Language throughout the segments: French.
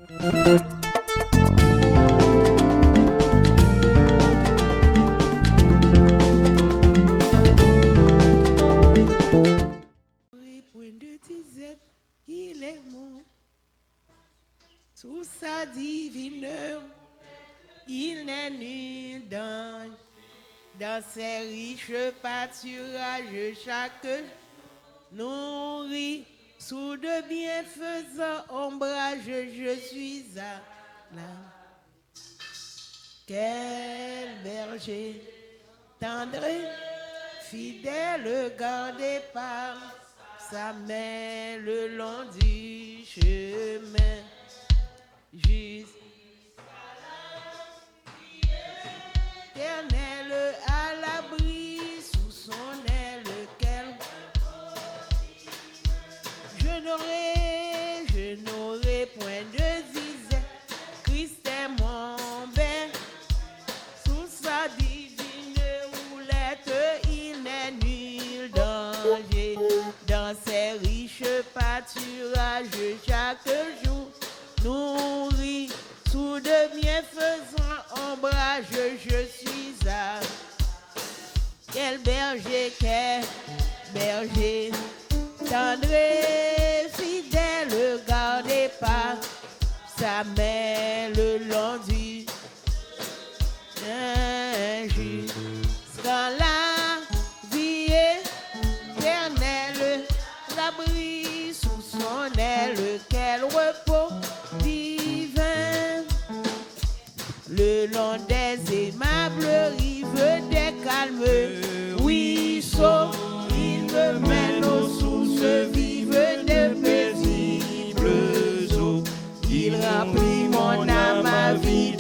Il est mon sous sa divine, il n'est nul dans ses riches pâturages chaque nourri sous de bienfaisants ombrages. Je suis à la quel berger tendre, fidèle, gardé par sa main le long du chemin, jusqu'à l'éternel à l'abri sous son aile, je n'aurai point de zizé. Christ est mon bien, sous sa divine houlette, il n'est nul danger. Dans ses riches pâturages chaque jour, nourri sous de bienfaisants ombrages, je suis à quel berger, tendre et fidèle, gardé par sa main le long du jusqu'à la vie éternelle, l'abri sous son aile, quel repos divin, le long des aimables rives des calmes ruisseaux, il me mène aux sources vives de paisibles eaux, il remplit mon âme à vie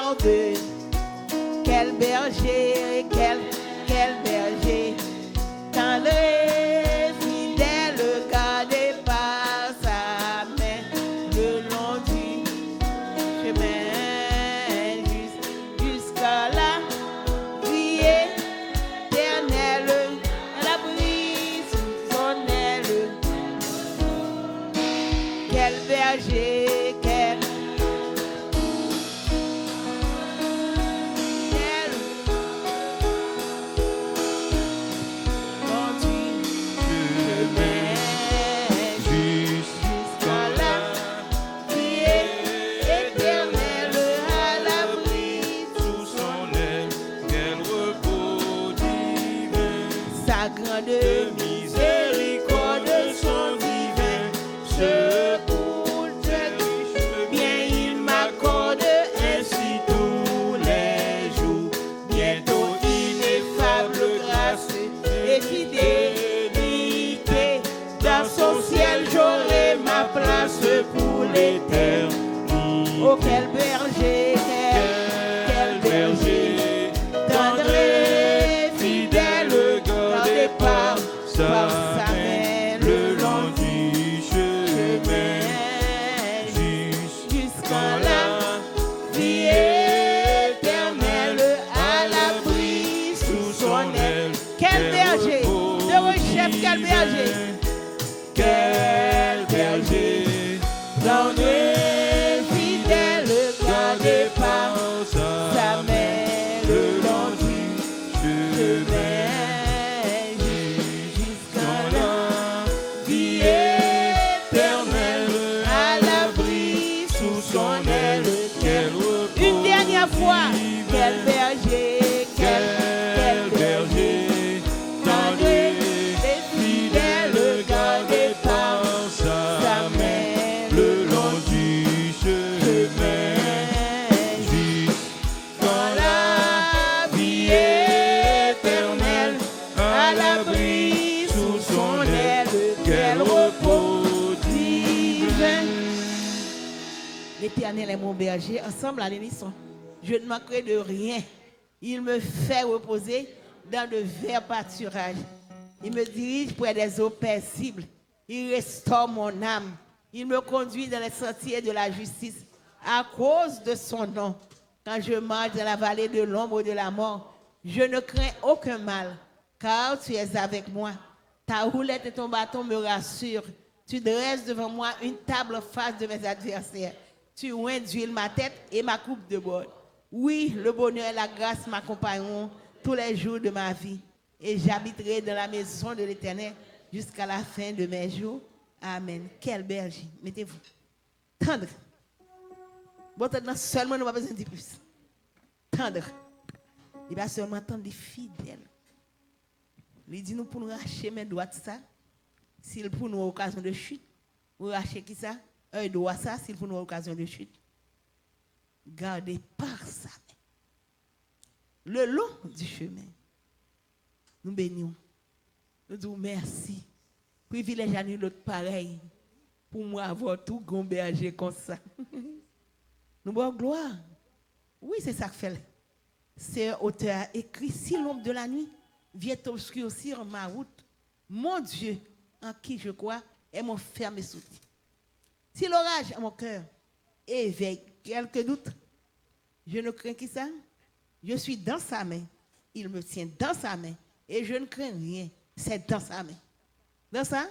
garde. Quel berger, quel berger, tendre et fidèle, gardé par sa main le long du chemin jusqu'à la vie éternelle, à l'abri sous son aile. Quel berger, quel de miséricorde, son divin secours, bien il m'accorde ainsi tous les jours, bientôt ineffable grâce et fidélité, dans son ciel j'aurai ma place pour l'éternité. Oh quel berger, quel berger, tendre et fidèle, gardé par sa main le long du chemin jusqu'à la vie éternelle, à l'abri sous son aile. Quel berger, de recherche, quel berger, quel berger, tendre et fidèle, gardé par sa main le long du chemin. Foi, quel berger, quel berger, tendre et fidèle, gardé par sa main le long du chemin jusqu'à la vie éternelle, à l'abri sous son aile, quel repos divin. L'Éternel est mon berger, ensemble à l'émission. Je ne manquerai de rien. Il me fait reposer dans de verts pâturages. Il me dirige près des eaux paisibles. Il restaure mon âme. Il me conduit dans les sentiers de la justice à cause de son nom. Quand je marche dans la vallée de l'ombre de la mort, je ne crains aucun mal, car tu es avec moi. Ta roulette et ton bâton me rassurent. Tu dresses devant moi une table en face de mes adversaires. Tu oins d'huile ma tête et ma coupe de bord. Oui, le bonheur et la grâce m'accompagneront tous les jours de ma vie et j'habiterai dans la maison de l'Éternel jusqu'à la fin de mes jours. Amen. Quel berger. Mettez-vous. Tendre. Bon, seulement nous n'avons pas besoin de dire plus. Tendre. Il va seulement tendre des fidèles. Il dit nous pour nous racheter mes doigts ça. S'il pour nous occasion de chute, vous racheter qui ça? Un doigt ça, s'il pour nous occasion de chute. Gardez par sa main. Le long du chemin, nous bénissons. Nous disons merci. Privilège à nous l'autre pareil. Pour moi avoir tout grand berger comme ça. Nous avons gloire. Oui, c'est ça que fait. C'est un auteur écrit, si l'ombre de la nuit vient obscurcir ma route, mon Dieu, en qui je crois, est mon ferme soutien. Si l'orage à mon cœur éveille quelques doutes, je ne crains qui ça? Je suis dans sa main. Il me tient dans sa main. Et je ne crains rien. C'est dans sa main. Dans ça?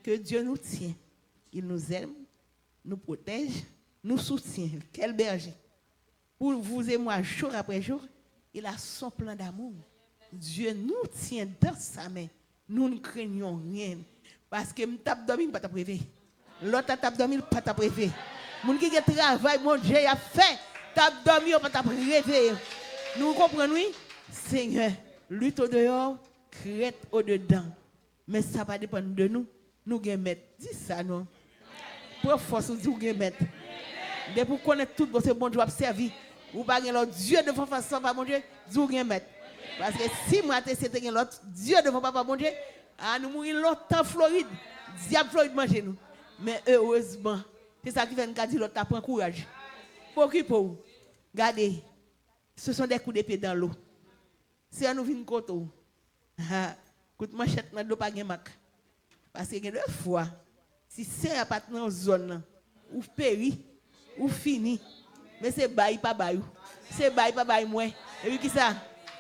Que Dieu nous tient. Il nous aime, nous protège, nous soutient. Quel berger. Pour vous et moi, jour après jour, il a son plan d'amour. Dieu nous tient dans sa main. Nous ne craignons rien. Parce que nous tape dormi, pas t'appréver. L'autre tape dormi, pas t'appréver. Moun qui travaille, mon Dieu a fait, tape dormi, pas t'appréver. Nous comprenons, oui? Seigneur, lutte au dehors, crête au dedans. Mais ça ne va pas dépendre de nous. Nous allons mettre. Dis ça, non? Pour force, nous allons mettre. Dès pour connaître tout, c'est bon Dieu a servi. Ou pas l'autre Dieu devant façon, pas mon Dieu, nous allons mettre. Parce que si moi, c'était l'autre Dieu devant pas mon Dieu, nous mourons longtemps en Floride. Diable Floride mange nous. Mais heureusement, c'est ça qui fait nous dire l'autre prend courage. Pour qui pour vous? Regardez, ce sont des coups d'épée dans l'eau. Si on nous vient côté, coup de manchette dans l'eau pas de marque. Parce que deux fois, si c'est un pas dans zone, ou péri, ou fini, mais c'est bail pas bail. C'est bail pas bail moins. Et puis qui ça?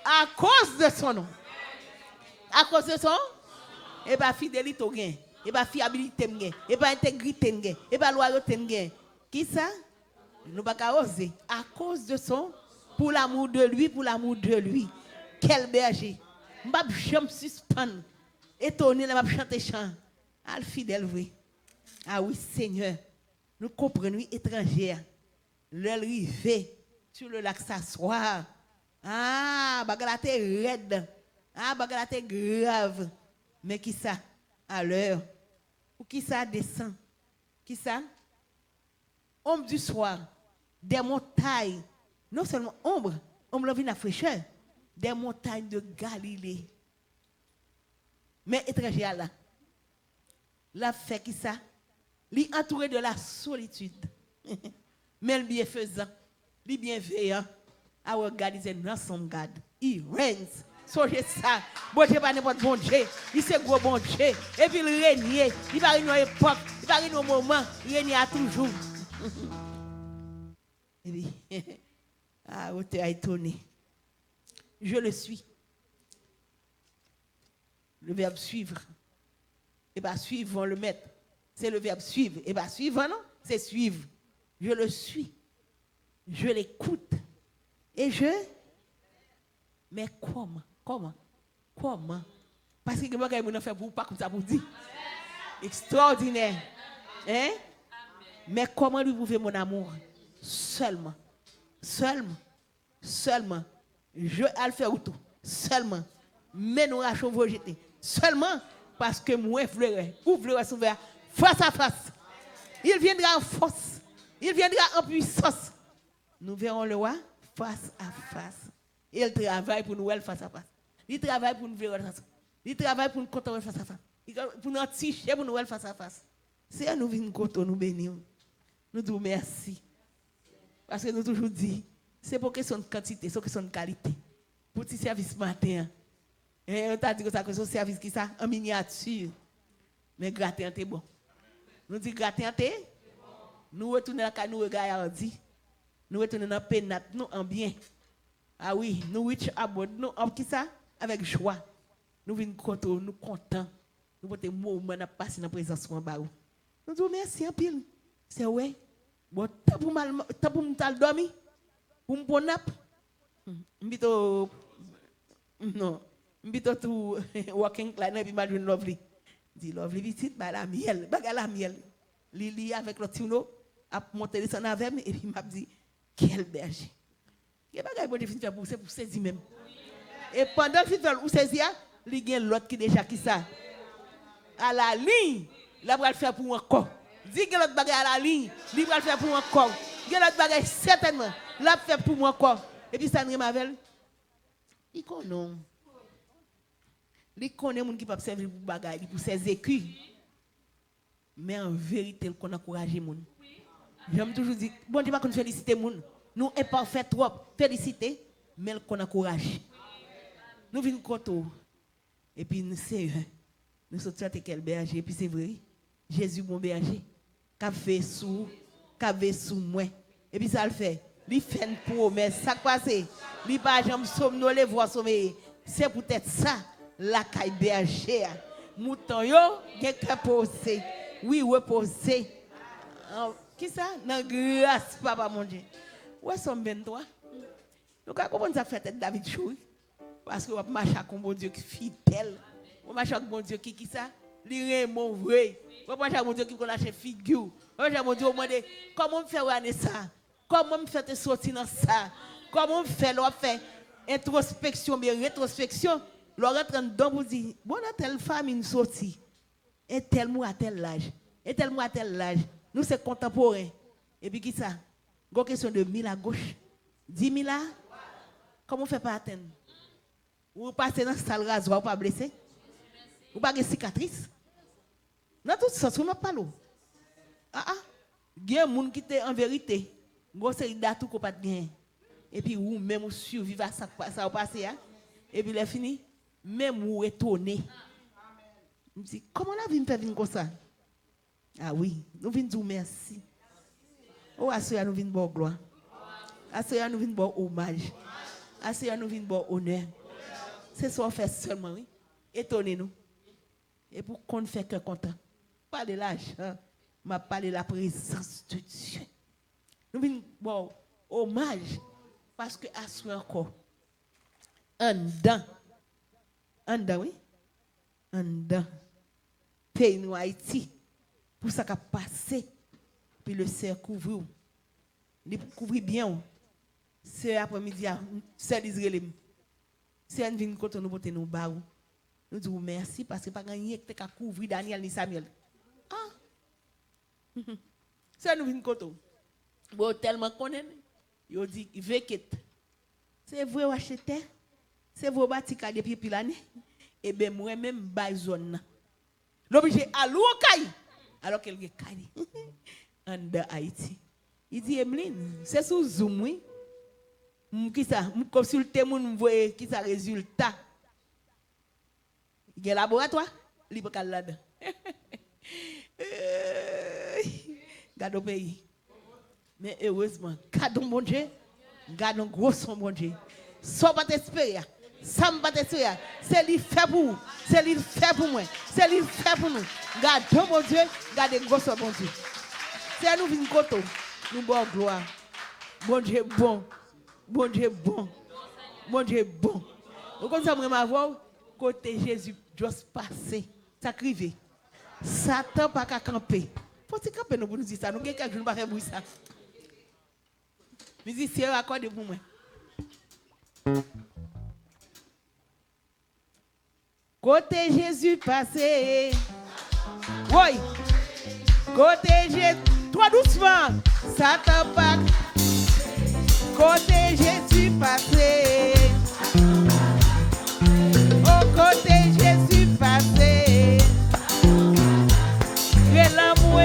À cause de son nom. À cause de son nom. Et pas fidélité gain. Et pas fiabilité gain. Et pas intégrité gain. Et pas loyauté gain. Qui ça? Nous pas qu'à oser. À cause de son, pour l'amour de lui, pour l'amour de lui. Quel berger. M'bap jamais suspendre. Étonné, m'a chanter chant. Al fidèle vrai. Ah oui, Seigneur. Nous comprenons étrangère. L'heure rivé sur le lac s'asseoir. Ah, bagalate raide. Ah, bagalate grave. Mais qui ça? À l'heure. Ou qui ça descend? Qui ça? Ombre du soir. Des montagnes. Non seulement ombre vient à fraîcheur. Des montagnes de Galilée. Mais étranger là. La fait qui ça? Li entouré de la solitude. Mais le bienfaisant, le bienveillant. Our God is an awesome God. He reigns. Songez ça. Bon Dieu pas n'importe bon Dieu. Il c'est gros bon Dieu. Et puis il règne. Il va régner à l'époque. Il va régner au moment. Il règne à toujours. Et puis, ah, vous t'es étonné. Je le suis. Le verbe suivre. Et bien suivre, on le met. C'est le verbe suivre. Et bien suivre, non? C'est suivre. Je le suis. Je l'écoute. Et je... Mais comment? Parce que moi, je ne fais pas comme ça pour dire. Extraordinaire. Hein? Mais comment lui prouver mon amour? Seulement. Je vais le faire tout. Seulement. Mais nous rachons vos jetés. Seulement parce que moi, ouvre son verre face à face. Il viendra en force. Il viendra en puissance. Nous verrons le roi face à face. Il travaille pour nous face à face. Il travaille pour nous voir face à face. Il travaille pour nous compter face à face. Pour nous tirer pour nous face à face. Si nous venons compter, nous bénissons. Nous disons merci. Parce que nous toujours dit, c'est pour question de quantité, c'est pour question de qualité. Pour ce service matin. Et on t'a dit que ça, que ce service qui ça, en miniature. Mais gratin, c'est bon. Nous disons gratin, c'est nous retournons dans la cas, nous regardons. Nous retournons dans la pénat, nous en bien. Ah oui, nous rich abord, nous en qui ça? Avec joie. Nous venons contents, nous contents. Nous avons des moments à passer dans la présence de Barou. Nous disons merci en pile. C'est ouais. Bon, t'as pour me dormir? Pour me bonne nap? M'bito non. M'bito tout walking line et puis m'a dit lovely. Dit lovely petite bah la miel, baga la miel. Lili avec le tino a monté son avec et puis m'a dit quel berger. Il baga bon définitivement pour c'est pour saisir même. Et pendant le festival ou saisir, il y a l'autre qui déjà qui ça. À la ligne, là va le faire pour encore. Dis que l'autre bagage à la ligne, il va le faire pour moi encore. Il l'autre bagage certainement, l'a fait pour moi encore. Et puis ça ne m'avelle. Il connaît. Il connaît les gens qui peuvent servir pour bagage, pour ses écus. Mais en vérité, il connaît encourager les gens. J'aime toujours dire, bon Dieu, pas féliciter les gens. Nous sommes imparfaits trop, féliciter, mais il connaît encourager. Nous venons contre. Et puis nous sommes nous sommes quel berger. Et puis c'est vrai, Jésus mon berger. Café sous moi. Et puis ça le fait. Il fait une promesse. Ça passe. Il pas jamais somnoler voir sommeiller. C'est peut-être ça la caille berger. Mouton yo gen reposer. Oui, reposer. Qui ça? Dans grâce papa mon Dieu. Ouais son 23. Nous comment ça fait David Chou? Parce que on marche avec un bon Dieu qui fidèle. On marche avec un bon Dieu qui ça? Li mon vrai. On marche avec un bon Dieu qui connaît la figure. On marche avec un bon Dieu demander comment me faire aller ça? Comment me faire te sortir dans ça? Comment me faire introspection mais rétrospection? Leur rentre dedans pour dire bon à telle femme une sortie. Et tel mot à tel âge. Et tel mot à tel âge. Nous c'est contemporain. Et puis qui ça? Une question de 1000 à gauche. 10 000 là? Comment on fait pas atteindre? Ou passez dans la salle rasoir, ou pas blessé? Ou pas de cicatrice? Dans tout sens, on n'a pas l'eau. Il y a des gens qui sont en vérité. Une série d'atouts qu'on pas de gain. et puis ou même survivre à ça ça passé et puis il fini même ou retourner. Je me dis comment la vie me fait venir comme ça? Ah oui, nous venons dire merci. Oh, à ce nous venons bon gloire. À ce nous venons bon hommage. À ce nous venons bon honneur. C'est ça qu'on fait seulement, oui. Étonnez-nous. Et pour qu'on fait que content. Pas de l'argent, mais pas de la présence de Dieu. Nous venons bon hommage parce que à ce encore, en dedans, oui, en dedans, pays nous Haïti, pour ça qu'a passé, puis le cerf couvre, il couvre bien. C'est après-midi, c'est l'Israël. C'est un vin quand nous portons nos barreaux. Nous disons merci parce que pas gagné que tu as couvert Daniel ni Samuel. Ah! C'est nous vin quand bon tellement connaît, il dit veket. C'est vrai ou acheter? C'est vrai bâti depuis l'année. Et bien moi même bail zone. L'obligé à l'ouakai alors qu'elle est caille en de Haïti. Il dit Emeline, c'est sous Zoom oui. Qui ça? Consulter mon voyer qui ça résultat. Il y a laboratoire, libre qu'à là-dedans. Garde au pays. Mais heureusement, garde mon Dieu, garde un gros son mon Dieu. Sans pas t'espérer, sans pas t'espérer, c'est lui fait pour vous, c'est lui fait pour moi, c'est lui fait pour nous. Garde mon Dieu, garde un gros son mon Dieu. C'est nous venons côté, nous bon gloire. Mon Dieu bon, mon Dieu bon, mon Dieu bon. Vous comprenez ma voix? Côté Jésus, juste passer, ça crive. Satan pas qu'à camper. Faut-il camper nous pour nous dire ça? Nous quelqu'un qui ne pas faire bruit ça. Musicien, accordez pour moi. Côté Jésus passé. Oui. Côté Jésus. Toi doucement. Satan pas. Côté Jésus passé. Au côté Jésus passé. Que l'amour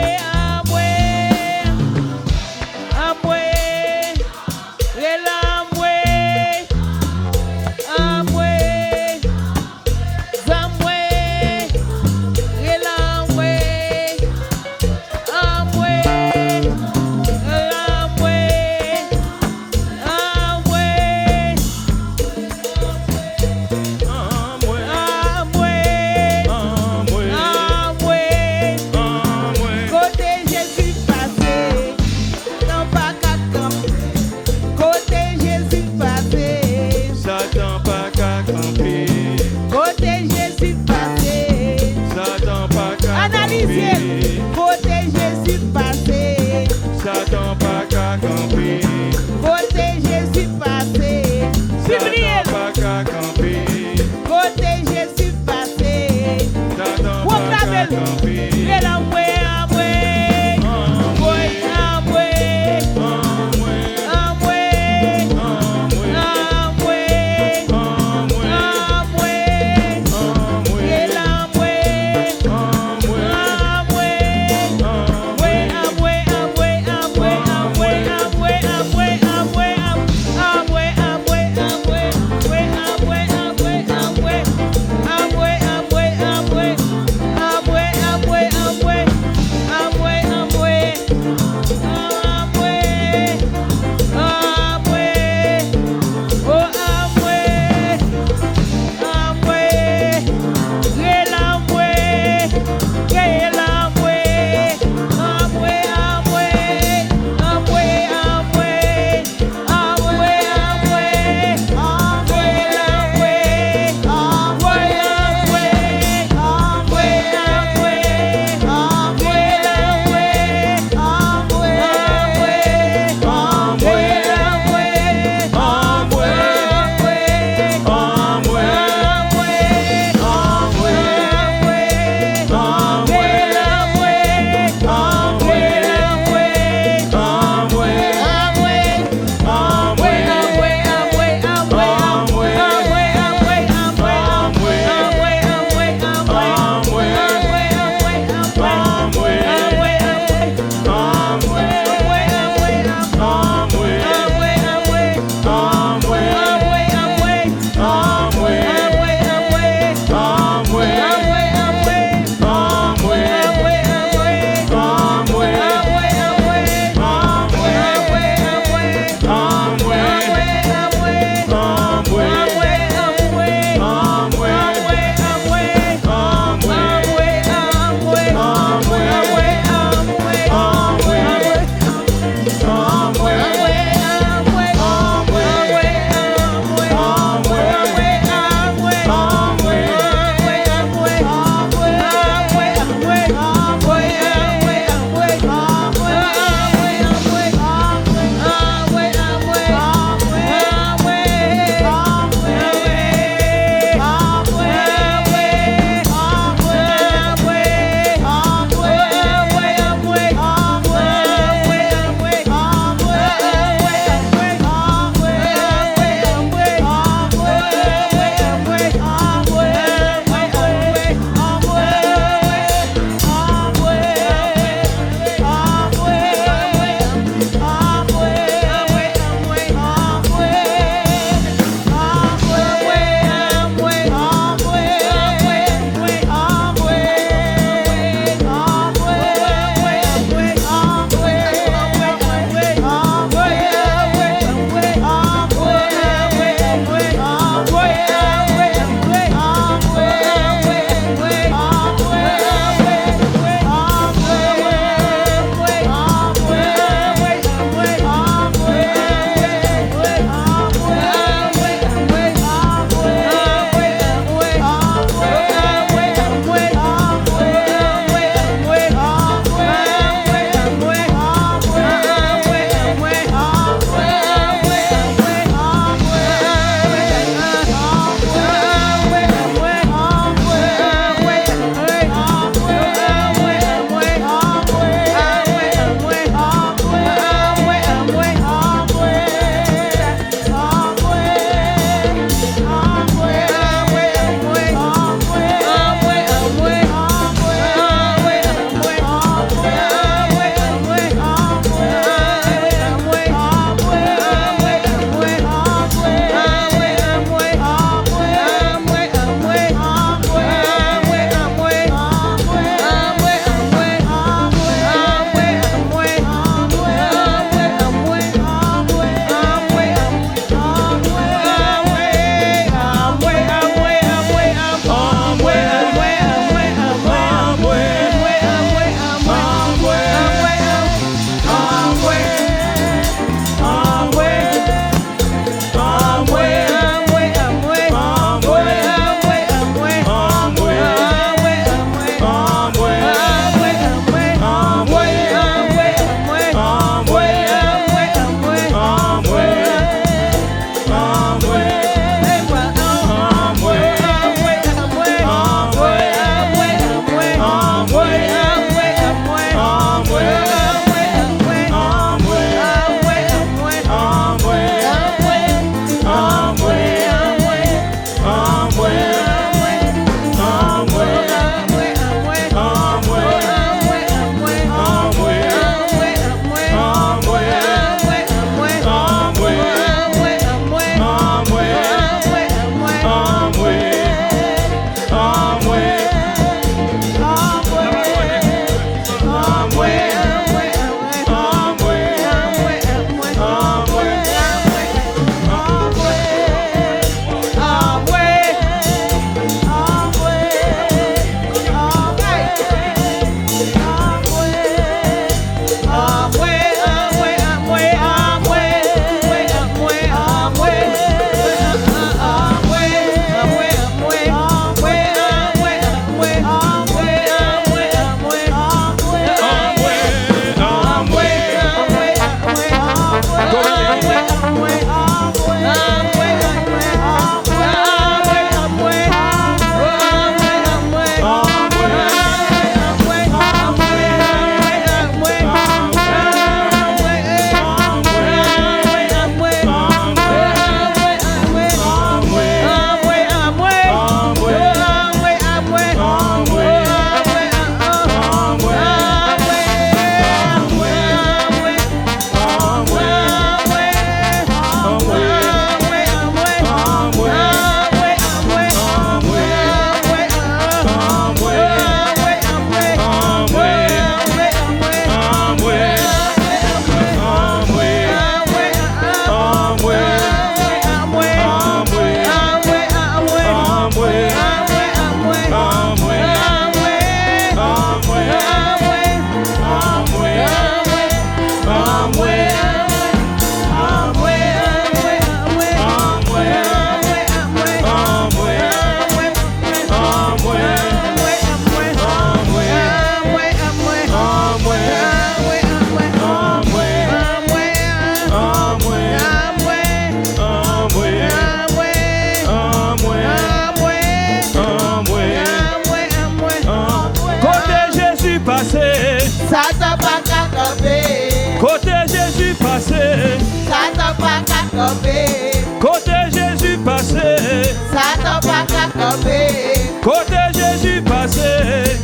Côté Jésus passé, Satan pas qu'à camper. côté Jésus passé,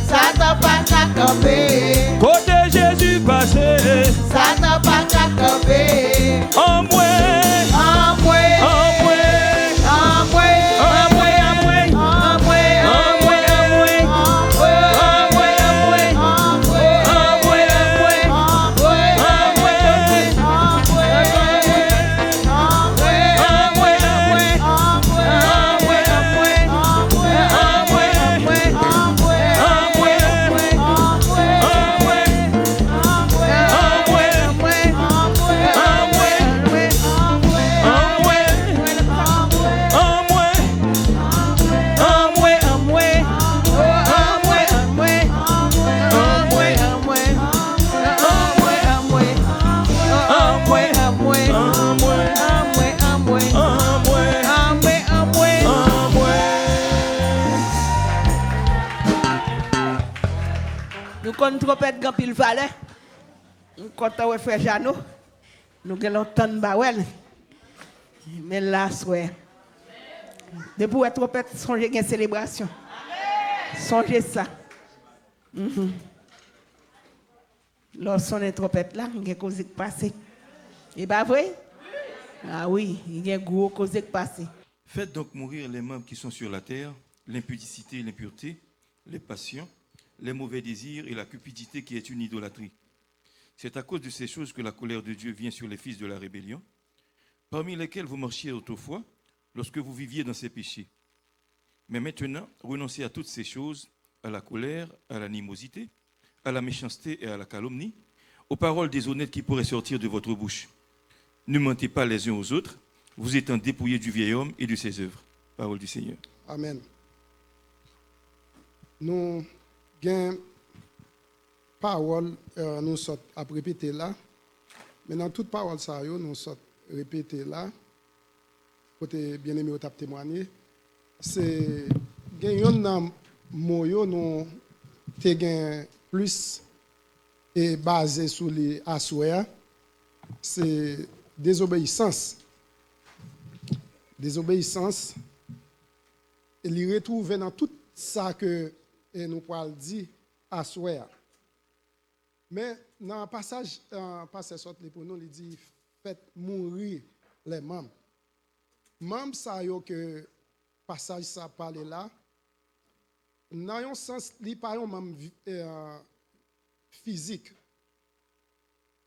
Satan pas qu'à camper. côté Jésus passé, Satan pas qu'à camper. en moi, En moi, en moi, en moi, en moi, en moi, en moi, en moi, nous connaissons trompette grand pile valet. Nous comptons avec frère Jeannot. Nous avons longtemps de bawel. Mais là, soir. Depuis la trompette, songez une célébration. Songez ça. Lorsqu'on est trompette là, il y a des choses qui passent. Et pas vrai? Ah oui, il y a des gros choses qui passent. Faites donc mourir les membres qui sont sur la terre, l'impudicité et l'impureté, les passions, les mauvais désirs et la cupidité qui est une idolâtrie. C'est à cause de ces choses que la colère de Dieu vient sur les fils de la rébellion, parmi lesquels vous marchiez autrefois, lorsque vous viviez dans ces péchés. Mais maintenant, renoncez à toutes ces choses, à la colère, à l'animosité, à la méchanceté et à la calomnie, aux paroles déshonnêtes qui pourraient sortir de votre bouche. Ne mentez pas les uns aux autres, vous étant dépouillés du vieil homme et de ses œuvres. Parole du Seigneur. Amen. Nous avons parole, nous sommes à répéter là. Mais dans toute parole, ça, nous sommes répéter là. Côté bien-aimé, au tap témoigner. C'est un mot, nous avons plus et basé sur les assoya. C'est désobéissance. Désobéissance. Et il retrouve dans tout ça que nous pouvons dire assoya. Mais dans le passage, pour nous, il dit faites mourir les membres. Membres, ça y est que passage ça parle là. Dans un sens, il n'est pas un membre physique.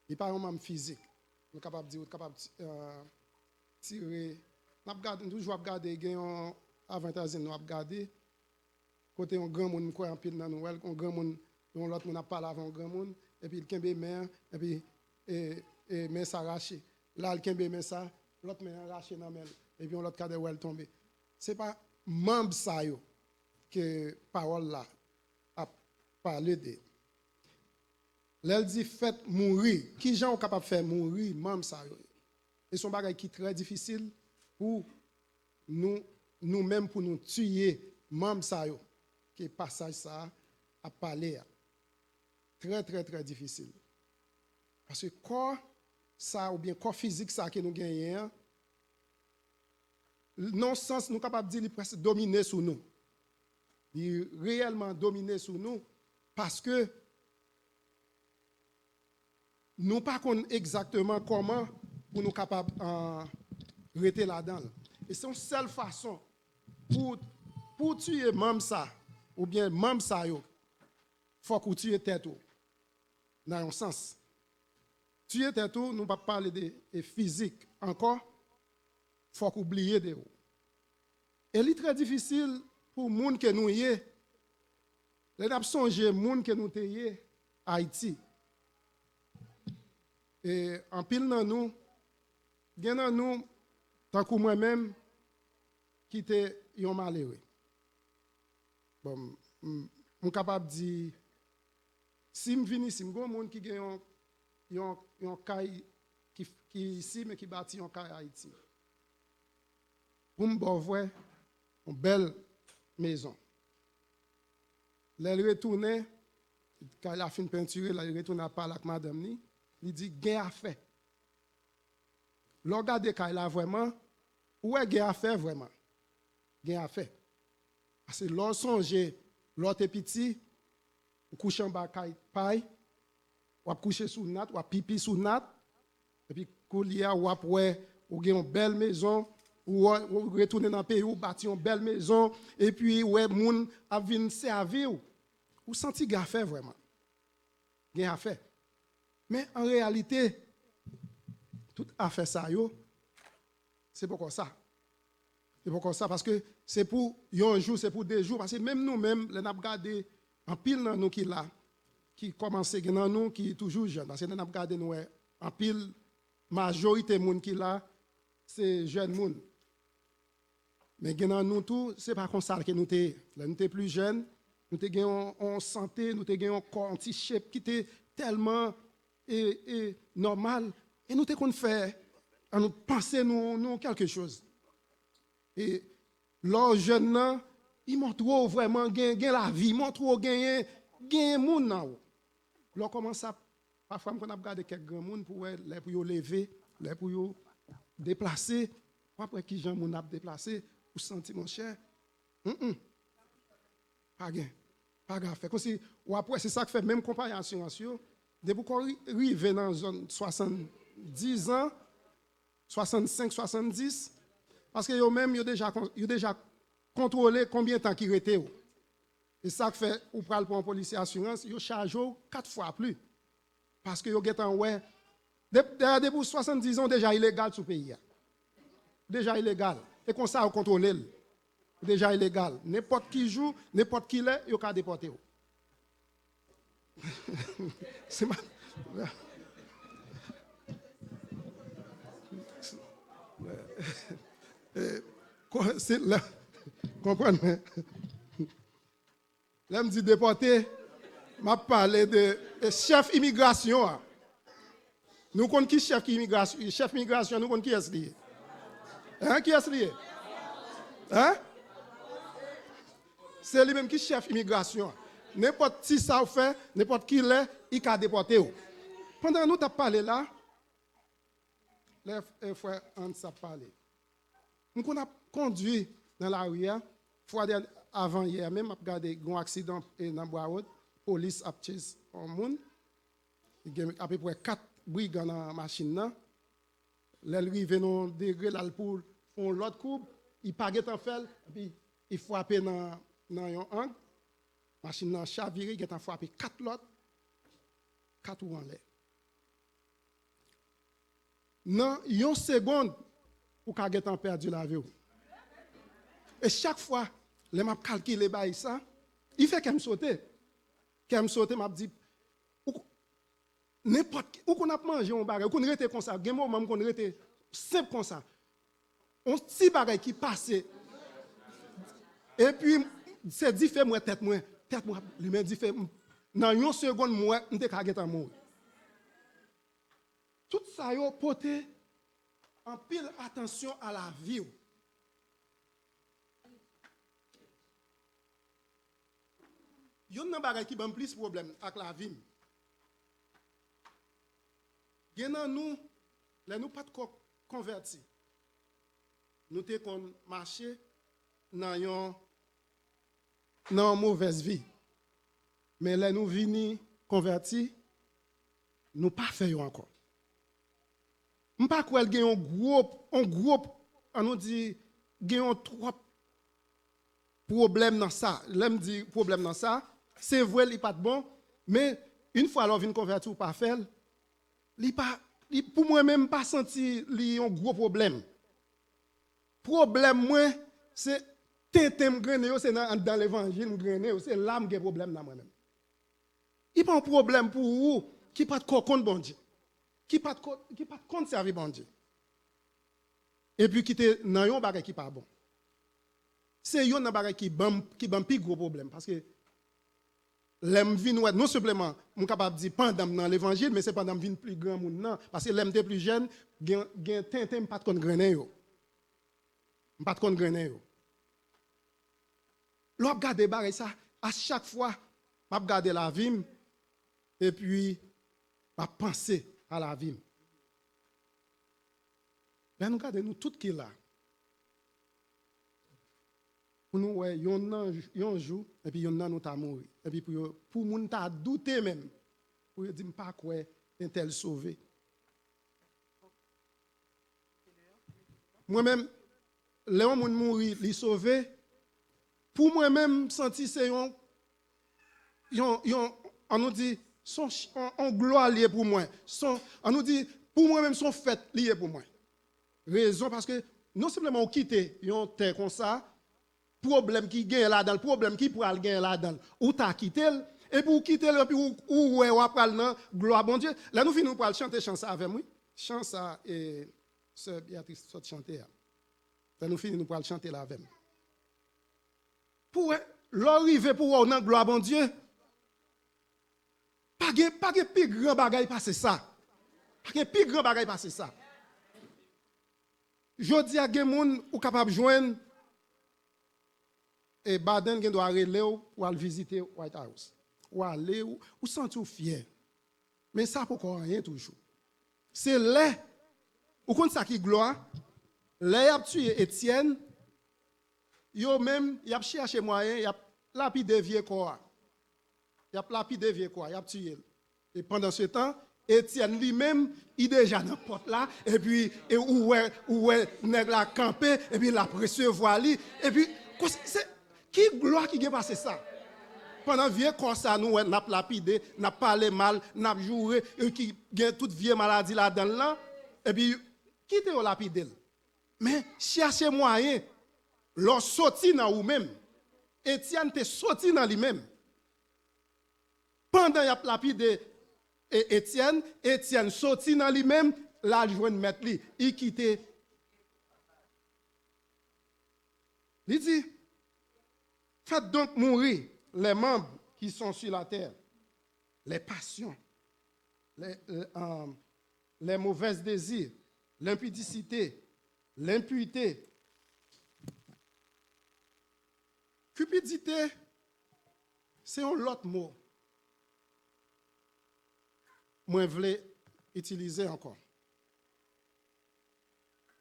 Il n'est pas un membre physique. On est capable de dire, capable de tirer. Nous toujours regarder, avant de nous regarder. Côté un grand monde, quoi, en pile dans nous, un grand monde, l'autre monde a parlé avant un grand monde, et puis il kembe main, et puis main s'arracher. Là, il kembe main ça, l'autre main arraché dans main, et puis l'autre cadre où elle tombe. C'est pas membre ça yo que parole là a parlé de. Là, elle dit faites mourir. Qui gens sont capables de faire mourir membre ça yo? Et son bagage qui est très difficile pour nous-mêmes pour nous tuer membre ça yo. Qui passage ça à parler. Très, très, très difficile. Parce que corps ça, ou bien corps physique ça que nous gagnons, non sens, nous sommes capables de dire qu'il presque dominer sur nous. Il est réellement dominer sur nous parce que nous ne savons pas exactement comment pour nous capables de rester là-dedans. Et c'est une seule façon pour tuer même ça, ou bien même ça, il faut que tuer tête. Dans un sens. Tuer tête, nous ne pouvons pas parler de physique encore. Il faut oublier de vous. Et c'est très difficile pour les gens que nous y les gens songent les gens que nous y Haïti. Et en pile dans nous, il y a nous, tant que moi-même, qui était un malheureux. Bon, je suis capable de dire, si je viens ici, il y a des gens qui ont un caille qui ici, mais qui bâtit un caille à Haïti. Pour me voir une belle maison. Là, il retourne, quand il a fini de peinturer, il retourne à parler avec madame ni, il dit gain à faire. Regardez quand il a vraiment ouais, il y a à faire vraiment. Il y a à faire. Parce que lorsque songe, l'autre petit, ou couche en bas paille, ou coucher sous nat, ou pipi sous nat, et puis coulia ou après ou une belle maison, ou retourner dans le pays ou bâtir une belle maison, et puis ouais moun a vinn servir ou senti gars faire vraiment. Gain affaire. Mais en réalité tout affaire ça yo c'est pourquoi ça. C'est pourquoi ça parce que c'est pour un jour, c'est pour des jours parce que même nous-mêmes les n'a regardé en pile dans nous qui là qui commence dans nous qui toujours jeune parce que n'a regardé nous en pile majorité monde qui là c'est jeune monde. Mais dans nous tout c'est pas comme ça que nous t'es plus jeune, nous t'es en santé, nous t'es un corps anti shape qui était tellement normal et nous t'es qu'on fait à nous penser nous quelque chose. Et leurs jeunes ils montrent vraiment gain la vie, montrent gain monde nan. Leur commence à parfois on a regardé quelques grands monde pour les pour lever, les pour déplacer, après qui gens moun a déplacer ou senti mon cher. Pas gain. Pas grave. Fait comme si ou après c'est ça qui fait même compagnie assurance yo, depuis qu'on arrive dans zone 70 ans, 65 70 parce que yo même yo déjà contrôlé combien de temps qui restait. Et ça qui fait ou pral pour un policier assurance, yo charge 4 fois plus. Parce que yo get en ouais depuis 70 ans déjà illégal sous pays. Déjà illégal. Et comme ça on contrôle. Déjà illégal. N'importe qui joue, n'importe qui l'est, yo ka déporter. C'est ma c'est là comprenez. Là me dit déporter, m'a parlé de chef immigration. Nous connaissons qui chef immigration, nous connaissons qui est lié. Hein, qui est lié? Hein? C'est lui-même qui chef immigration. N'importe qui ça fait, n'importe qui l'est, il a déporté. Pendant nous t'as parlé là, les frères Hans a parlé. Nous a conduit dans la rue, fois avant hier même, a regardé un accident dans Bois-Road, police a chase un monde. Il y a à peu près 4 brigands dans la machine là. Les rive non degré là pour font l'autre coupe, il paguet en fait, puis il frappe dans un angle. Machine nan chaviré, il a frappé 4 l'autre, 4 ou en l'air. Dans une seconde, ou ka get perdu la vie. Et chaque fois, les m'a calculé ça, il fait qu'elle me saute. Qu'elle me saute, m'a dit n'importe où qu'on a mangé un bagage, qu'on rete comme ça, gen moment qu'on rete simple comme ça. On petit bagage qui passe. Et puis c'est dit fait moi tête moi lui-même dit fait dans une seconde moi on te ka get en mourir. Tout ça yo porté en pile attention à la vie. Yon nan bagay qui ban plus problème avec la vie. Gen nan nous, les nous pas de converti. Nous te kon marcher dans une mauvaise vie. Mais là nous vini converti, nous pas fait encore. On pas quoi gen un groupe, on nous dit gen trop problème dans ça. L'aime dit problème dans ça, c'est vrai il pas bon, mais une fois alors vinn converti ou pas faire, pour moi même pas senti li un gros problème. Problème moi c'est tentem grané c'est dans l'évangile grané c'est l'âme qui a problème dans moi même. Il pas un problème pour vous qui pas de compte bon Dieu. Qui pas de compte servir bon Dieu. Et puis qui te nan yon bagay qui pas bon. C'est yon nan bagay qui bam plus gros problème parce que l'aime vin non simplement on capable dire pendant dans l'évangile mais c'est pendant vin plus grand monde non parce que l'aime plus jeune gen tentem pas de compte grané yo. Pas de compte grané yo. L'on regarde bagay ça à chaque fois m'a regarder la vie et puis m'a penser à la vie. Là nous regardons nous tout qui là. pour nous ouais yon jour et puis yon nan nous t'a mouru et puis pour moun t'a douté même pour dire pas quoi un tel sauvé. Moi-même Léon moun mouri li sauvé pour moi-même senti c'est yon on nous dit son en gloire lié pour moi on nous dit pour moi-même son fête lié pour moi raison parce que non simplement on quitter yon terre comme ça problème qui gagne là dans le problème qui pourra le gagner là dedans ou t'as quitté et pour quitter le puis ou ouais ou après nan gloire bon Dieu là nous finissons pour chanter chant ça avec moi chant ça et sœur Béatrice soit chanter là nous finissons pour chanter là avec moi pour l'arriver pour nan gloire bon Dieu pas de plus grand bagaille passer ça pas de plus grand bagaille passer ça jodi a gen moun ou capable joindre et Baden gen doit aller pour aller visiter White House ou aller ou sentir fier mais ça pour rien toujours c'est là ou compte ça qui gloire là y a tué Étienne yo même y a cherché moyen y a lapidé vieux corps y a lapidé vieux corps y a tué et pendant ce temps Étienne lui-même il déjà dans porte là et puis où nèg la camper et puis la recevoir lui et puis c'est qui gloire qui est passé ça pendant vieux corps ça nous n'a lapidé n'a parlé mal n'a joué qui gagne toute vieille maladie là dedans là et puis qui te lapidé mais cherchez moyen l'on sorti dans ou même Étienne te sorti dans lui-même pendant y a lapidé Étienne sorti dans lui-même là joindre mettre lui il quitté il dit faites donc mourir les membres qui sont sur la terre, les passions, les mauvais désirs, l'impudicité, l'impureté. Cupidité, c'est un autre mot. Moi, je voulais utiliser encore.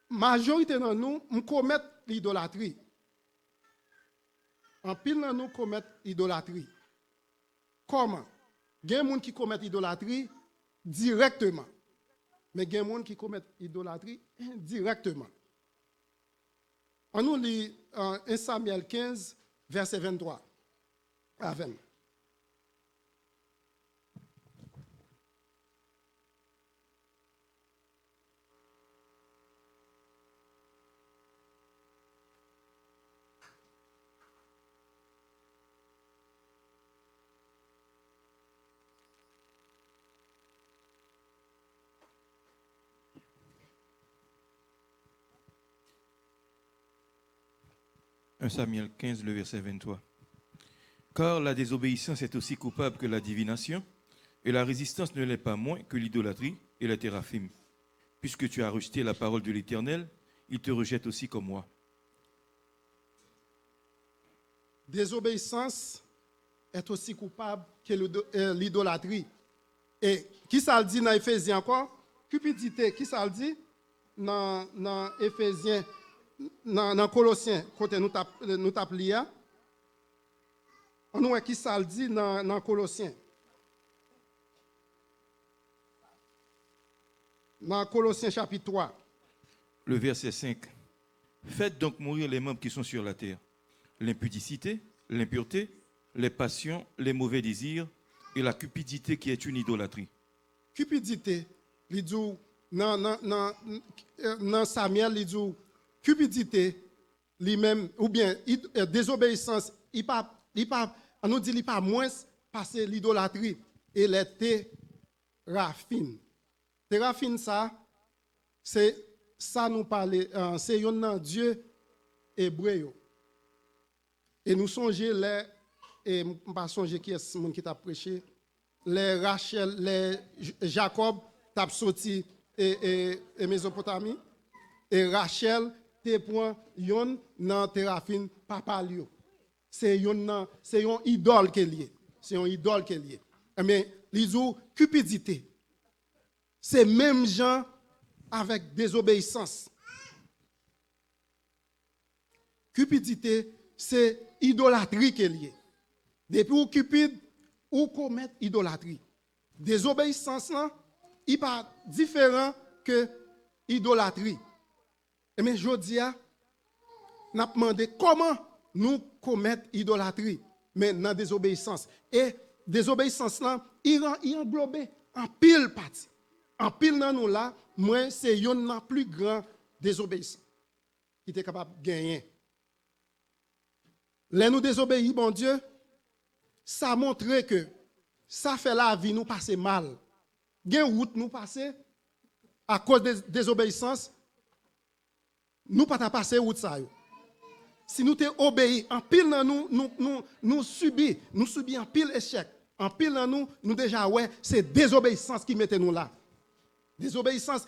Majorité de nous commettent l'idolâtrie. En pile de nous commettent l'idolâtrie. Comment? Il y a des gens qui commettent l'idolâtrie directement. Mais il y a des gens qui commettent l'idolâtrie indirectement. On nous lit 1 Samuel 15, verset 23 à 20. Samuel 15, le verset 23. Car la désobéissance est aussi coupable que la divination, et la résistance ne l'est pas moins que l'idolâtrie et la téraphime. Puisque tu as rejeté la parole de l'Éternel, il te rejette aussi comme moi. Désobéissance est aussi coupable que l'idolâtrie. Et qui ça le dit dans Éphésiens encore? Cupidité, qui ça le dit dans Éphésiens? Dans Colossiens, côté nous t'appelons, on voit qui ça le dit dans Colossiens. Dans Colossiens chapitre 3. Le verset 5. Faites donc mourir les membres qui sont sur la terre. L'impudicité, l'impureté, les passions, les mauvais désirs et la cupidité qui est une idolâtrie. Cupidité, il dit dans Samuel, il dit cupidité, lui-même, ou bien désobéissance, on nous dit qu'il pas moins passer l'idolâtrie et les téraphines. Téraphine, ça, c'est ça nous parle, c'est un Dieu hébreu. Et nous songeons les, et je ne pas songer qui est ce monde qui t'a prêché, les Rachel, les Jacob, t'a sorti et Mésopotamie, et Rachel, te point yon nan téraphine papa lio. C'est yon idole qui est lié. C'est une idole qui est lié. Mais l'isou cupidité. C'est même gens avec désobéissance. Cupidité, c'est idolâtrie qui est liée. Depuis ou cupide, ou commettre idolâtrie. Désobéissance, là, il pas différent que idolâtrie. Et mais je dis, n'a demandé comment nous commettre idolâtrie, mais dans désobéissance. Et désobéissance là, il englobe en pile partie. En pile dans nous là, moi c'est un plus grand désobéissant qui était capable de gagner. Là nous désobéir, bon Dieu, ça montre que ça fait la vie nous passer mal. Gen route nous passer à cause de désobéissance, nous pas passer route ça yo. Si nous t'es obéi, en pile dans nous subit en pile échec. En pile dans nous déjà ouais, c'est désobéissance qui mette nous là. Désobéissance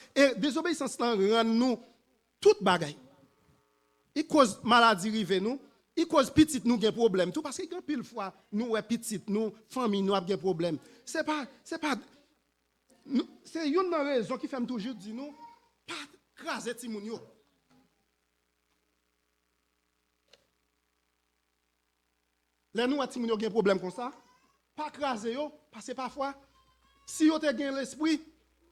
là rend nous toute bagaille. Il cause maladie rive nous, il cause petite nous gen problème tout parce que grand pile fois nous ouais petite nous famille nous a gen problème. C'est une raison qui fait toujours dire nous pas craser ti moun yo. Là nous ti moun yo gen problème comme ça, pas craser yo parce que parfois si yo te gen l'esprit,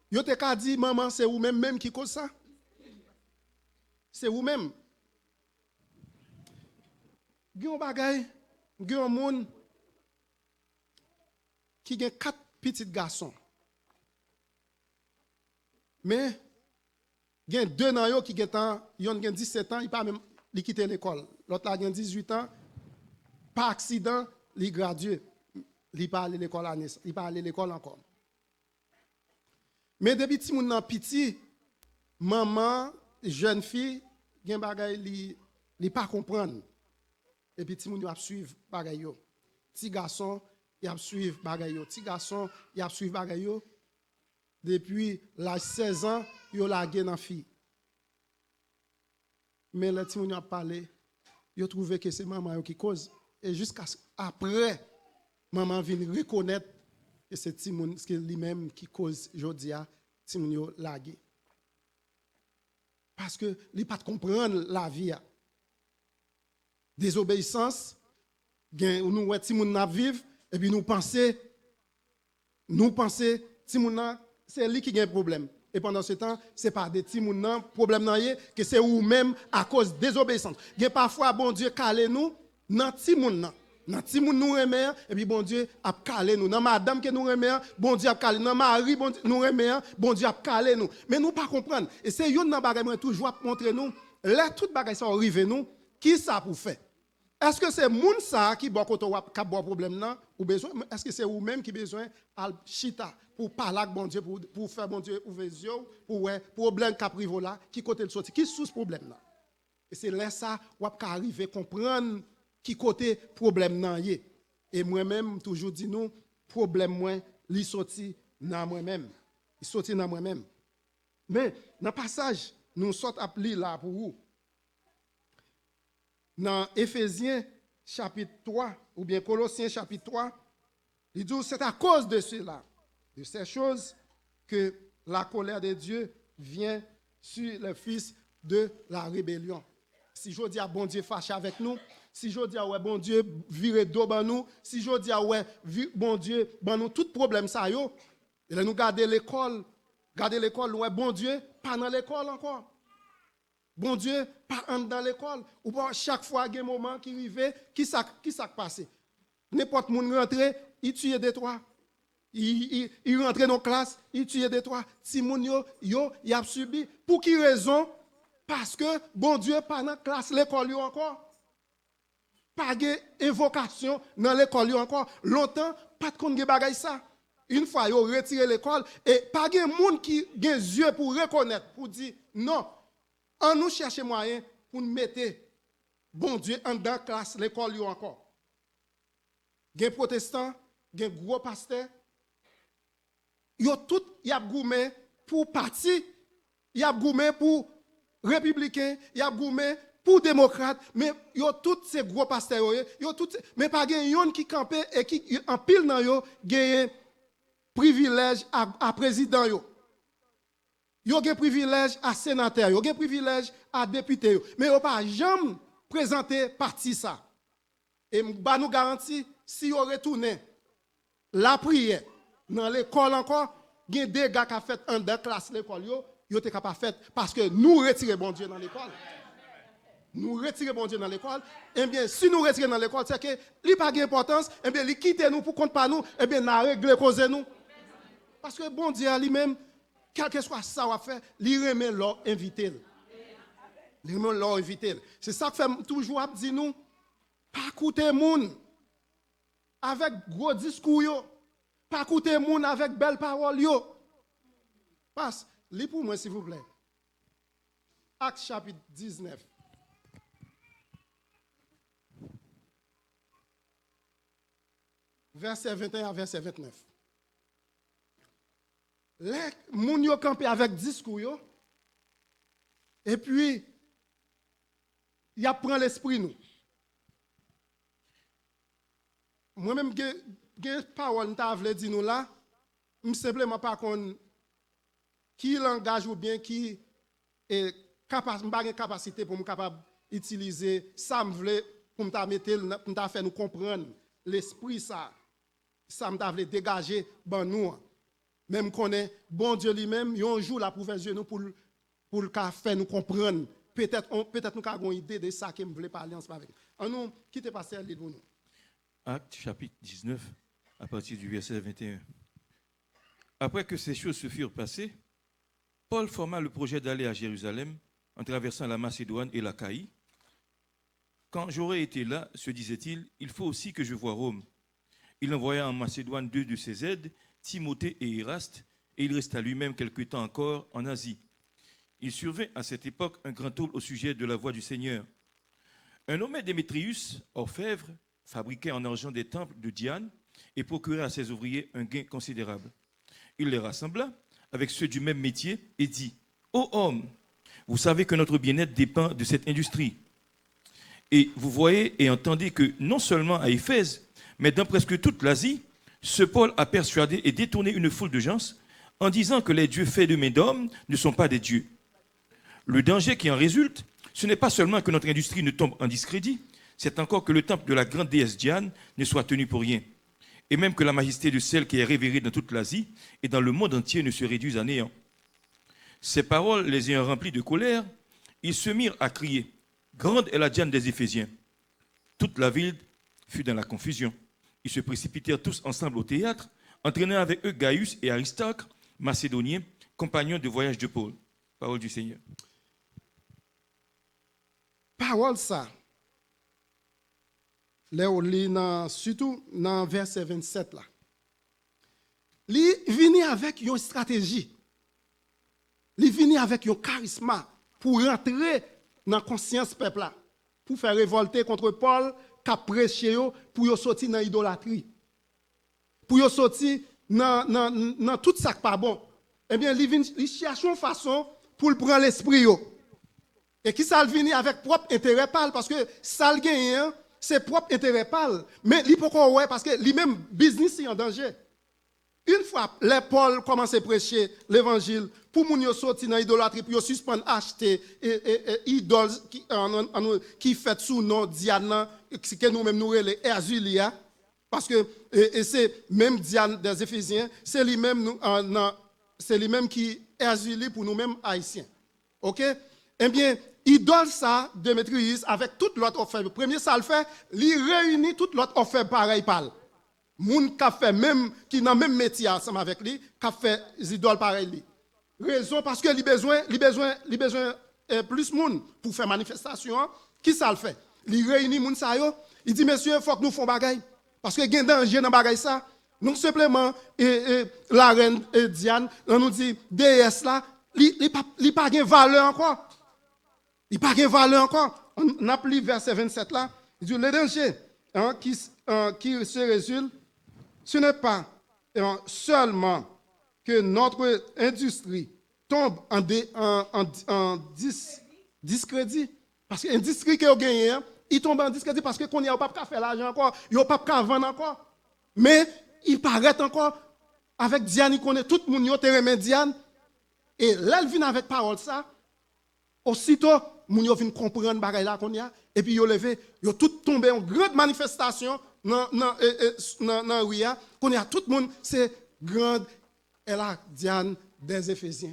yo te ka di maman c'est vous même qui cause ça. C'est vous même. Gen bagay, gen moun qui gen 4 petits garçons. Mais gen 2 nan yo qui gen yon gen 17 ans, il pas même li quitter l'école. L'autre là gen 18 ans, par accident, li gradué. Li pas aller l'école il pas aller l'école encore. Mais depuis ti moun nan petit, maman, jeune fille, gen bagay li pas comprendre. Et puis ti moun yo a suivre bagay yo. Ti garçon, y a suivre bagay yo. Ti garçon, y a suivre bagay yo. Depuis l'âge 16 ans, yo lagé nan fille. Mais le ti moun yo a parlé, yo trouvé que c'est maman yo qui cause et jusqu'à après maman vient reconnaître que c'est ti moun c'est lui-même qui cause jodia ti moun yo lagé. Parce que li pas comprendre la vie. Désobéissance, nous ouais ti moun na vivre et puis nous penser ti moun na c'est lui qui gagne problème. Et pendant ce temps, c'est pas des ti moun nan problème nan yé que c'est ou même à cause désobéissance. Gen parfois bon Dieu calé nous nan ti moun nan. Nan ti moun nous remet et puis bon Dieu a calé nous. Nan madame que nous remet, bon Dieu a calé. Nan mari bon Dieu nous remet, bon Dieu a calé nous. Mais nous pas comprendre. Et c'est yon nan bagay moi toujours montrer nous là toute bagay ça arrive nous, qui ça pour faire? Est-ce que c'est moun ça qui boit koto ka boit problème nan ou besoin est-ce que c'est vous même qui besoin al chita pour parler avec bon Dieu pour faire bon Dieu ouvrir les yeux pour ouais problème ka privo là qui côté le sorti qui sous problème là. Et c'est là ça ou ka arriver comprendre qui côté problème nan yé. Et moi-même toujours dit nous problème moi li sorti dans moi-même. Il sorti dans moi-même. Mais dans passage nous sort à lire là pour vous. Dans Éphésiens chapitre 3 ou bien Colossiens chapitre 3, il dit c'est à cause de cela, de ces choses que la colère de Dieu vient sur le fils de la rébellion. Si je dis à bon Dieu fâché avec nous, si je dis à ouais bon Dieu vire dos ban nous, si je dis à ouais bon Dieu ban nous tout problème ça yo, et là nous garder l'école ouais bon Dieu pas dans l'école encore. Bon Dieu, pas entre dans l'école. Ou pas chaque fois, il y a un moment qui arrive, qui s'est passé. N'importe qui rentre, il tue des trois. Il rentre dans la classe, il tue des trois. Si moun yo, il a subi. Pour quelle raison? Parce que bon Dieu, pas dans la classe, l'école encore. Pas de évocation dans l'école encore. Longtemps, pas de konge bagay ça. Une fois, il a retiré l'école et pas de moun qui a des yeux pour reconnaître, pour dire non. On nous cherche moyen pour nous mettre bon Dieu en dans classe l'école yo encore. Gen protestants, gen gros pasteur, yo tout y a goumé pour parti, y a goumé pour républicain, y a goumé pour démocrate, mais yo tout ces gros pasteurs yo tout mais pas gen yon qui campé et qui en pile nan yo gen privilège à président yo. Yo gen privilège à sénateur, yo gen privilège à député, mais yo pas jamais présenté parti ça. Et bah nous garantit, si on retourne la prière dans l'école encore, il y a des gars qui ont fait un de classe l'école, ils étaient capables de faire parce que nous retirons bon Dieu dans l'école. Nous retirons bon Dieu dans l'école. Eh bien, si nous retirons dans l'école, c'est que il n'y a pas d'importance, eh bien, il quitte nous pour compte pas nous, eh bien, nous régler cause nous. Parce que bon Dieu lui-même, quel que soit ça va faire, il remet l'or invité. Il remet l'or invité. C'est ça que fait toujours dire nous, pas écouter moun avec gros discours yo, pas écouter moun avec belles paroles yo. Passe, lis pour moi s'il vous plaît. Actes chapitre 19. Verset 21 à verset 29. Les moun yo campé avec discours yo, et puis il apprend l'esprit nous. Moi-même, j'ai parole que je dire nous là, je ne sais simplement pas qui langage ou bien qui est capacité pour me capable d'utiliser ça me voulait pour me faire nous comprendre l'esprit ça me voulait dégager ben nous. Même qu'on est bon Dieu lui-même, un jour la pour nous pour le faire nous comprendre. Peut-être nous avons une idée de ça que me voulait parler ensemble avec. En nous quittez pasteur livre pour nous. Actes chapitre 19, à partir du verset 21. Après que ces choses se furent passées, Paul forma le projet d'aller à Jérusalem en traversant la Macédoine et l'Achaïe. Quand j'aurai été là, se disait-il, il faut aussi que je voie Rome. Il envoya en Macédoine 2 de ses aides, Timothée et Éraste, et il resta lui-même quelque temps encore en Asie. Il survint à cette époque un grand trouble au sujet de la voix du Seigneur. Un nommé Démétrius, orfèvre, fabriquait en argent des temples de Diane et procurait à ses ouvriers un gain considérable. Il les rassembla avec ceux du même métier et dit « Ô hommes, vous savez que notre bien-être dépend de cette industrie. Et vous voyez et entendez que non seulement à Éphèse, mais dans presque toute l'Asie, ce Paul a persuadé et détourné une foule de gens en disant que les dieux faits de main d'hommes ne sont pas des dieux. Le danger qui en résulte, ce n'est pas seulement que notre industrie ne tombe en discrédit, c'est encore que le temple de la grande déesse Diane ne soit tenu pour rien. Et même que la majesté de celle qui est révérée dans toute l'Asie et dans le monde entier ne se réduise à néant. » Ces paroles les ayant remplis de colère, ils se mirent à crier « Grande est la Diane des Éphésiens !» Toute la ville fut dans la confusion. Ils se précipitèrent tous ensemble au théâtre, entraînant avec eux Gaius et Aristarque, macédoniens, compagnons de voyage de Paul. Parole du Seigneur. Parole ça. Surtout dans verset 27 là. Il vient avec une stratégie. Il vient avec un charisme pour rentrer dans la conscience du peuple là, pour faire révolter contre Paul, qui a prêché pour sortir dans l'idolâtrie. Pour sortir dans tout ça qui n'est pas bon. Eh bien, il cherche une façon pour prendre l'esprit. Et qui ça vient avec propre intérêt parce que ça le gagne. C'est propre intérêt pâle. Mais il peut pas ouais parce que lui-même business est en danger. Une fois les Paul commence à prêcher l'évangile pour moun yo sorti dans l'idolâtrie pour suspendre acheter idoles qui fait sous nom Diane que nous-mêmes nous les Erzulia parce que c'est même Diane des Éphésiens, c'est lui-même qui Erzuli pour nous-mêmes haïtiens. OK? Eh bien idole ça, Démétrius, avec toute l'autre offre. Premier, ça le fait, il réunit toute l'autre offre pareil par. Moun qui fait même, qui n'a même métier ensemble avec lui, qui fait des idoles pareil. Raison parce que il besoin plus moun pour faire manifestation. Qui ça le fait? Il réunit moun ça yo, il dit messieurs, il faut que nous fassions bagaille. Parce que il y a un danger dans bagaille ça. Non simplement la reine Diane, on nous dit déesse là, il pas de valeur encore. Il n'y a pas de valeur encore. On a pris verset 27 là. Il dit le danger qui se résulte, ce n'est pas seulement que notre industrie tombe en discrédit. Parce que l'industrie que vous gagnez, il tombe en discrédit parce qu'on n'y a pas faire l'argent encore, il n'y a pas vendre encore. Mais il paraît encore avec Diane, il connaît tout le monde, il remet Diane. Et là, il vient avec parole ça. Aussitôt, moun yo vinn comprendre bagay là qu'on y a et puis yo levé, yo tout tombé en grande manifestation dans rue qu'on y a tout le monde c'est grande et la Diane des Éphésiens.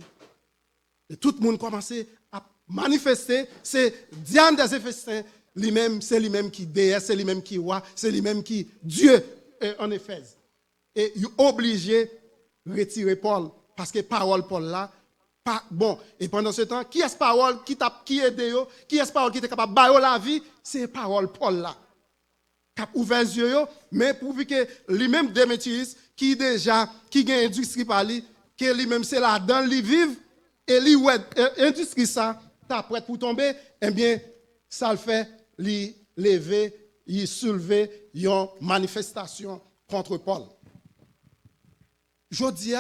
Et tout le monde commençait à manifester, c'est Diane des Éphésiens, lui-même, c'est lui-même qui déesse, c'est lui-même qui roi, c'est lui-même qui Dieu en Éphèse. Et il est obligé de retirer Paul, parce que parole Paul là, pas bon. Et pendant ce temps, qui est-ce parole qui aide yo, qui est-ce parole qui est capable de bailler la vie, c'est parole Paul là. Qui a ouvert les yeux, mais pour que lui-même Démétrius, qui déjà, qui a une industrie par lui, que lui-même c'est là-dedans, lui vive, et lui, ouais, industrie ça, t'as prêt pour tomber, eh bien, ça le fait, lui lever, lui soulever, une manifestation contre Paul. Je dis,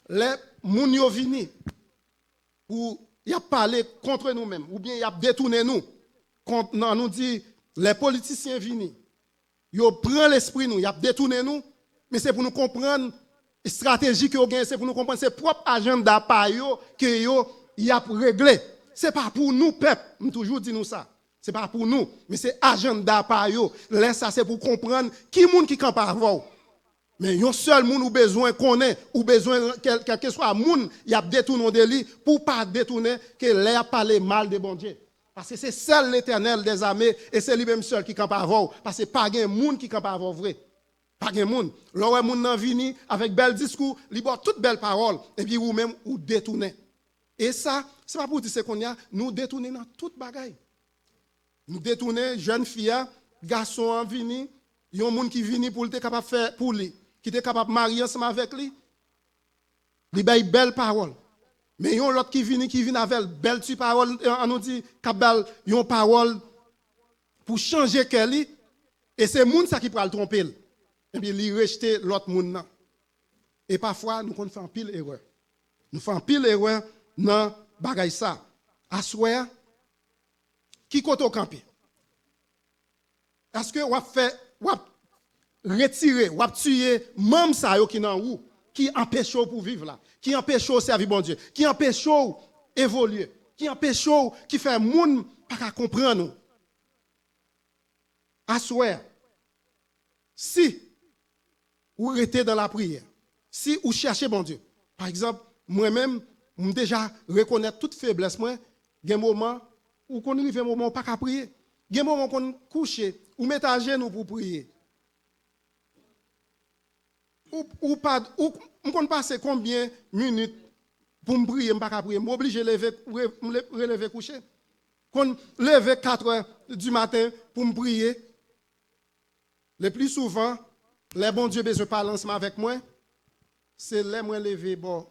les moun yo vini, pour y a parlé contre nous-mêmes, ou bien y a détourné nous, non, nous dit, les politiciens vini, yo prend l'esprit nous, y a détourné nous, mais c'est pour nous comprendre la stratégie que vous gagnez, c'est pour nous comprendre c'est propre agenda par yo que yo y a réglé. C'est pas pour nous peuple, je toujours dit nous ça. C'est pas pour nous, mais c'est agenda par yo. Là ça c'est pour comprendre qui monde qui campe avant. Mais yon seul monde ou besoin connaît ou besoin quel que soit monde, y a détourné de lui pour pas détourner que l'air parler mal de bon Dieu. Parce que c'est seul l'Éternel des armées et c'est lui-même seul qui campe avant parce que pas gen monde qui campe avant vrai. Pas gen moun. L'on moun nan vini avec bel discours, li bo toute belle parole et puis ou même ou détourner. Et ça, c'est pas pour dire qu'on y a nous détourner dans toute bagaille. Nous détourner jeune fille, garçon en vini, yon moun qui vini pour être capable faire pour lui, qui était capable marier ensemble avec lui. Li bay belle parole. Mais yon l'autre qui vient avec belle tu parole, on nous dit kabal yon parole pour changer kelly et c'est moun ça qui pral tromper. Et puis li rejeter l'autre moun nan. Et parfois nous kon fait pile erreur. Nous faisons pile erreur dans bagay ça. Assoir qui koto camper. Est-ce que ou fait ou retirer, ou tuer même ça yo qui nan ou qui empêche pour vivre là, qui empêche servir bon Dieu, qui empêche évoluer, qui empêche qui fait moun pas comprendre nous. Assoir si ou rester dans la prière, si ou chercher bon Dieu. Par exemple, moi-même, je déjà reconnaître toute faiblesse moi, gen moment où qu'on arrive un moment pas qu'à prier, gen moment qu'on coucher ou mettre à genoux pour prier. Ou pas ou on passe combien minutes pour me prier, pas qu'à prier, m'oblige lever relever coucher. Qu'on lever 4h du matin pour me prier. Le plus souvent, les bon Dieu besoin parler ensemble avec moi, c'est les moi lever bon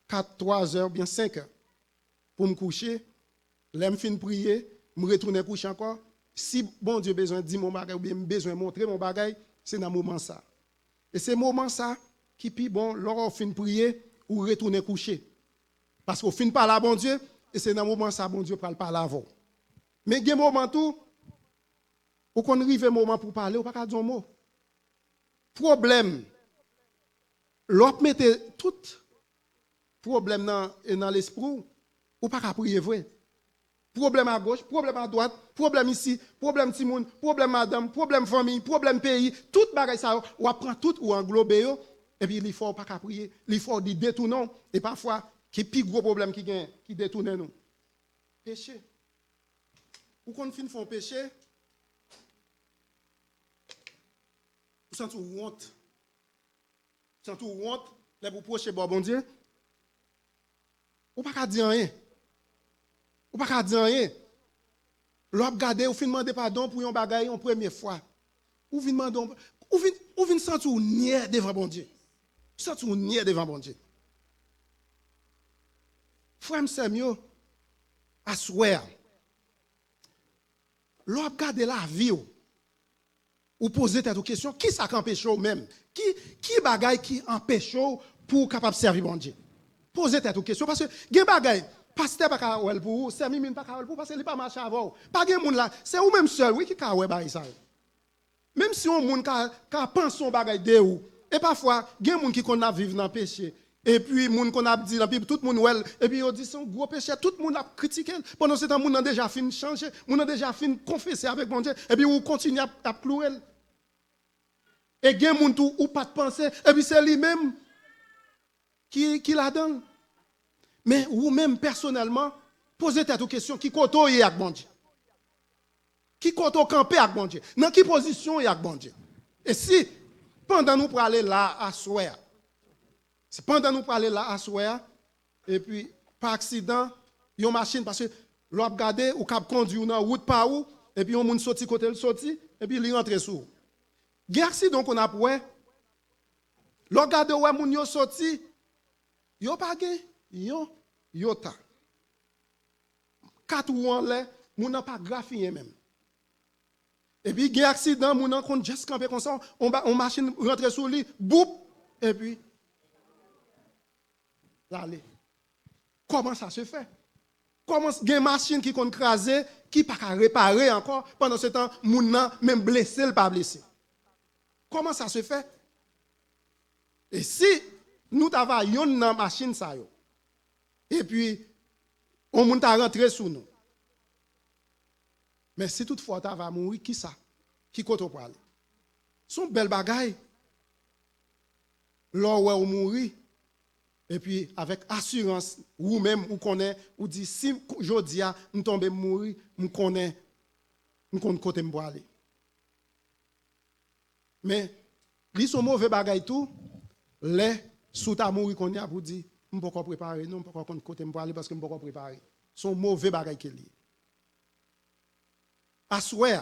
4 3 heures bien 5 heures pour me coucher, les me fin prier, me retourner coucher encore. Si bon Dieu besoin dire mon bagage ou bien besoin montrer mon bagage, c'est dans moment ça. Et c'est moment ça qui puis bon lorsqu'on fin prier ou retourner coucher. Parce qu'on fin parler à bon Dieu et c'est dans moment ça bon Dieu parle avant. Mais il y a un moment tout ou qu'on arrive un moment pour parler ou pas dire un mot. Problème. L'autre mettez tout problème dans l'esprit ou pas qu'à prier vrai. Problème à gauche, problème à droite, problème ici, problème Timoun, problème madame, problème famille, problème pays, tout bagay ça ou apprend tout ou englober yo et puis il faut pas qu'à prier, il faut dire détourner et parfois qui plus gros problème qui détourne nous. Péché. Ou qu'on fin font péché, vous sentez honte. Vous sentez honte, là vous procher bon Dieu. Ou pas dire rien. Ou pas dire rien. L'on regarder ou fin demander pardon pour un bagaille en première fois. Ou fin demander ou fin sentir nier devant bon Dieu. Sentir nier devant bon Dieu. Frère Samuel à souhait. L'on regarder la vie ou poser cette question, qui ça empêche même? Qui bagaille qui empêche pour capable servir bon Dieu? Posez cette question parce que gen bagaille pasteur pas ka wel pour sermi min pas ka wel pour parce que il pas marcher avant. Pas gen moun là, c'est ou même seul oui qui ka wel bagaille ça. Même si on moun ka pense son bagaille de ou et parfois gen moun qui connait vivre dans péché, Et puis, moun qu'on a dit dans la Bible, tout le monde, ouais, et puis, on dit, c'est un gros péché, tout le monde a critiqué. Pendant ce temps, moun a déjà fini de changer, moun a déjà fini de confesser avec mon Dieu, et puis, on continue à clouer. Et il y a des gens ou pas de penser, et puis, c'est lui-même qui la donne. Mais vous-même, personnellement, posez-vous une question, qui compte avec mon Dieu? Qui compte camper avec mon Dieu? Dans quelle position il y a avec mon Dieu? Et si, pendant nous pour aller là à soir, c'est pendant nous parler là à soir, et puis par accident, il y a une machine parce que l'on a regardé ou cap conduit dans route par où, et puis on moun sorti côté le sorti, et puis il rentre sous. Il y a un accident qu'on a pour l'on regarde ouais moun yo sorti, yo pas gen, yo ta. 4 ou en l'air, moun n'a pas graffié même. Et puis il y a un accident, moun nan kon juste camper comme ça, on machine rentre sous lui, boum, et puis allez. Comment ça se fait? Comment il y a une machine qui est crasée, qui ne peut pas réparer encore, pendant ce temps, moun nan même blessé, le pas blessé. Comment ça se fait? Et si nous travaillons dans la machine, ça, et puis on monte à rentrer sous nous. Mais si toutefois tu vas mourir, qui ça? Qui compte pour aller? Son bel bagaille. Là où on mourir. Et puis, avec assurance, ou même, ou connaît, ou dit, si je dis, nous tombons mourir, nous connaît côté pour aller. Mais, ils sont mauvais bagaille tout, les sous ta mourir qu'on y a pour dire, je ne peux pas préparer, non, je ne peux pas côté pour aller parce que je ne peux pas préparer. Ils sont mauvais bagaille qui lié. À souhait,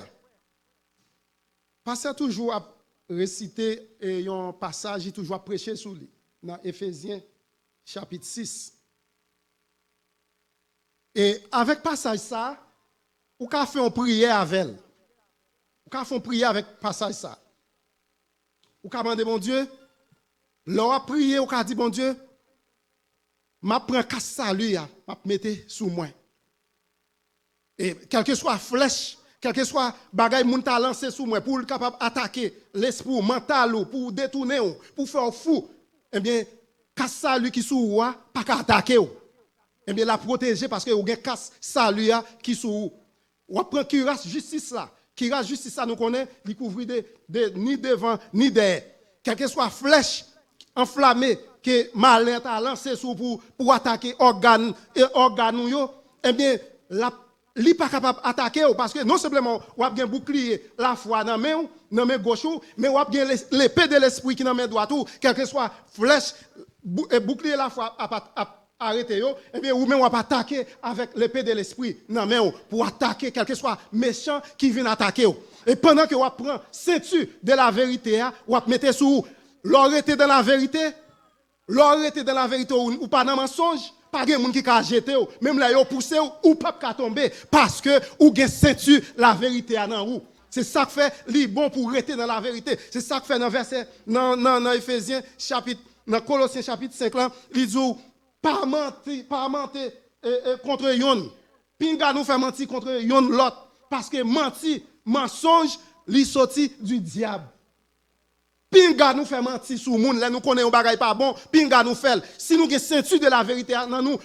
passer toujours à réciter un passage, il toujours à prêcher sur lui, dans Éphésiens chapitre 6. Et avec passage ça, ou ka fait une prière avec elle. Ou ka fait une prière avec passage ça. Ou ka demander bon Dieu, l'on a prié, ou ka dit bon Dieu, m'a prend casse salut m'a mettre sous moi. Et quelle que soit flèche, quel que soit bagay moun ta lancé sous moi pour capable attaquer l'esprit mental ou pour détourner ou pour faire fou, eh bien casse salut qui sous roi pas qu'à attaquer ou. Eh bien la protéger parce que ou gen casse salut qui sous ou prend cuirasse justice là. Cuirasse justice ça nous connaît, il couvre ni devant ni derrière. Quelle que soit flèche enflammée que malin t'a lancé sous pour attaquer organe yo, eh bien la li pas capable attaquer parce que non simplement ou a bien bouclier la foi dans main gauche mais ou a bien l'épée de l'esprit qui dans main droite ou quel que soit flèche bouclier la foi arrêter yo et bien ou même on va attaquer avec l'épée de l'esprit dans main pour attaquer quel que soit méchant qui vient attaquer et pendant que on prend ceinture de la vérité ou mettre sous l'arrêter dans la vérité ou pas dans mensonge. Pas de monde qui a jeté même là yo poussé ou pas ka tomber parce que ou gen ceinture la vérité dans ou. C'est ça que fait li bon pour rester dans la vérité. C'est ça que fait dans verset dans Éphésiens chapitre dans Colossiens chapitre 5 là, il dit pas mentir contre yon. Pinga nous fait mentir contre yon l'autre parce que mentir mensonge li sorti du diable. Pinga nous fait mentir sur le monde, là nous connaissons un bagay pas bon, pinga nous fait. Si nous avons ceinture de la vérité,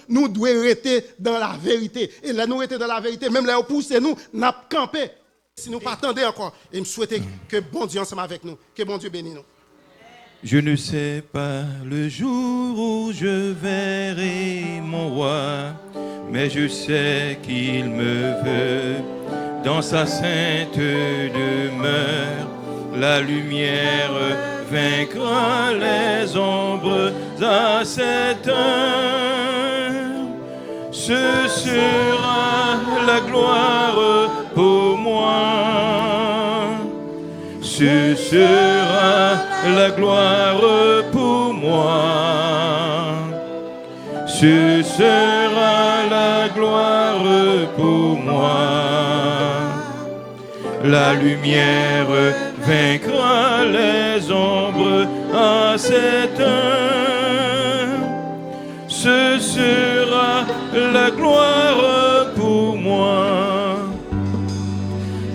nous devons rester dans la vérité. Et là nous rester dans la vérité, même là nous poussez nous, n'a camper. Si nous pas attendez encore, et me souhaiter que bon Dieu ensemble avec nous, que bon Dieu bénisse nous. Je ne sais pas le jour où je verrai mon roi, mais je sais qu'il me veut dans sa sainte demeure. La lumière vaincra les ombres à cette heure. Ce sera la gloire pour moi. Ce sera la gloire pour moi. Ce sera la gloire pour moi. La lumière vaincra les ombres à cette heure. Ce sera la gloire pour moi.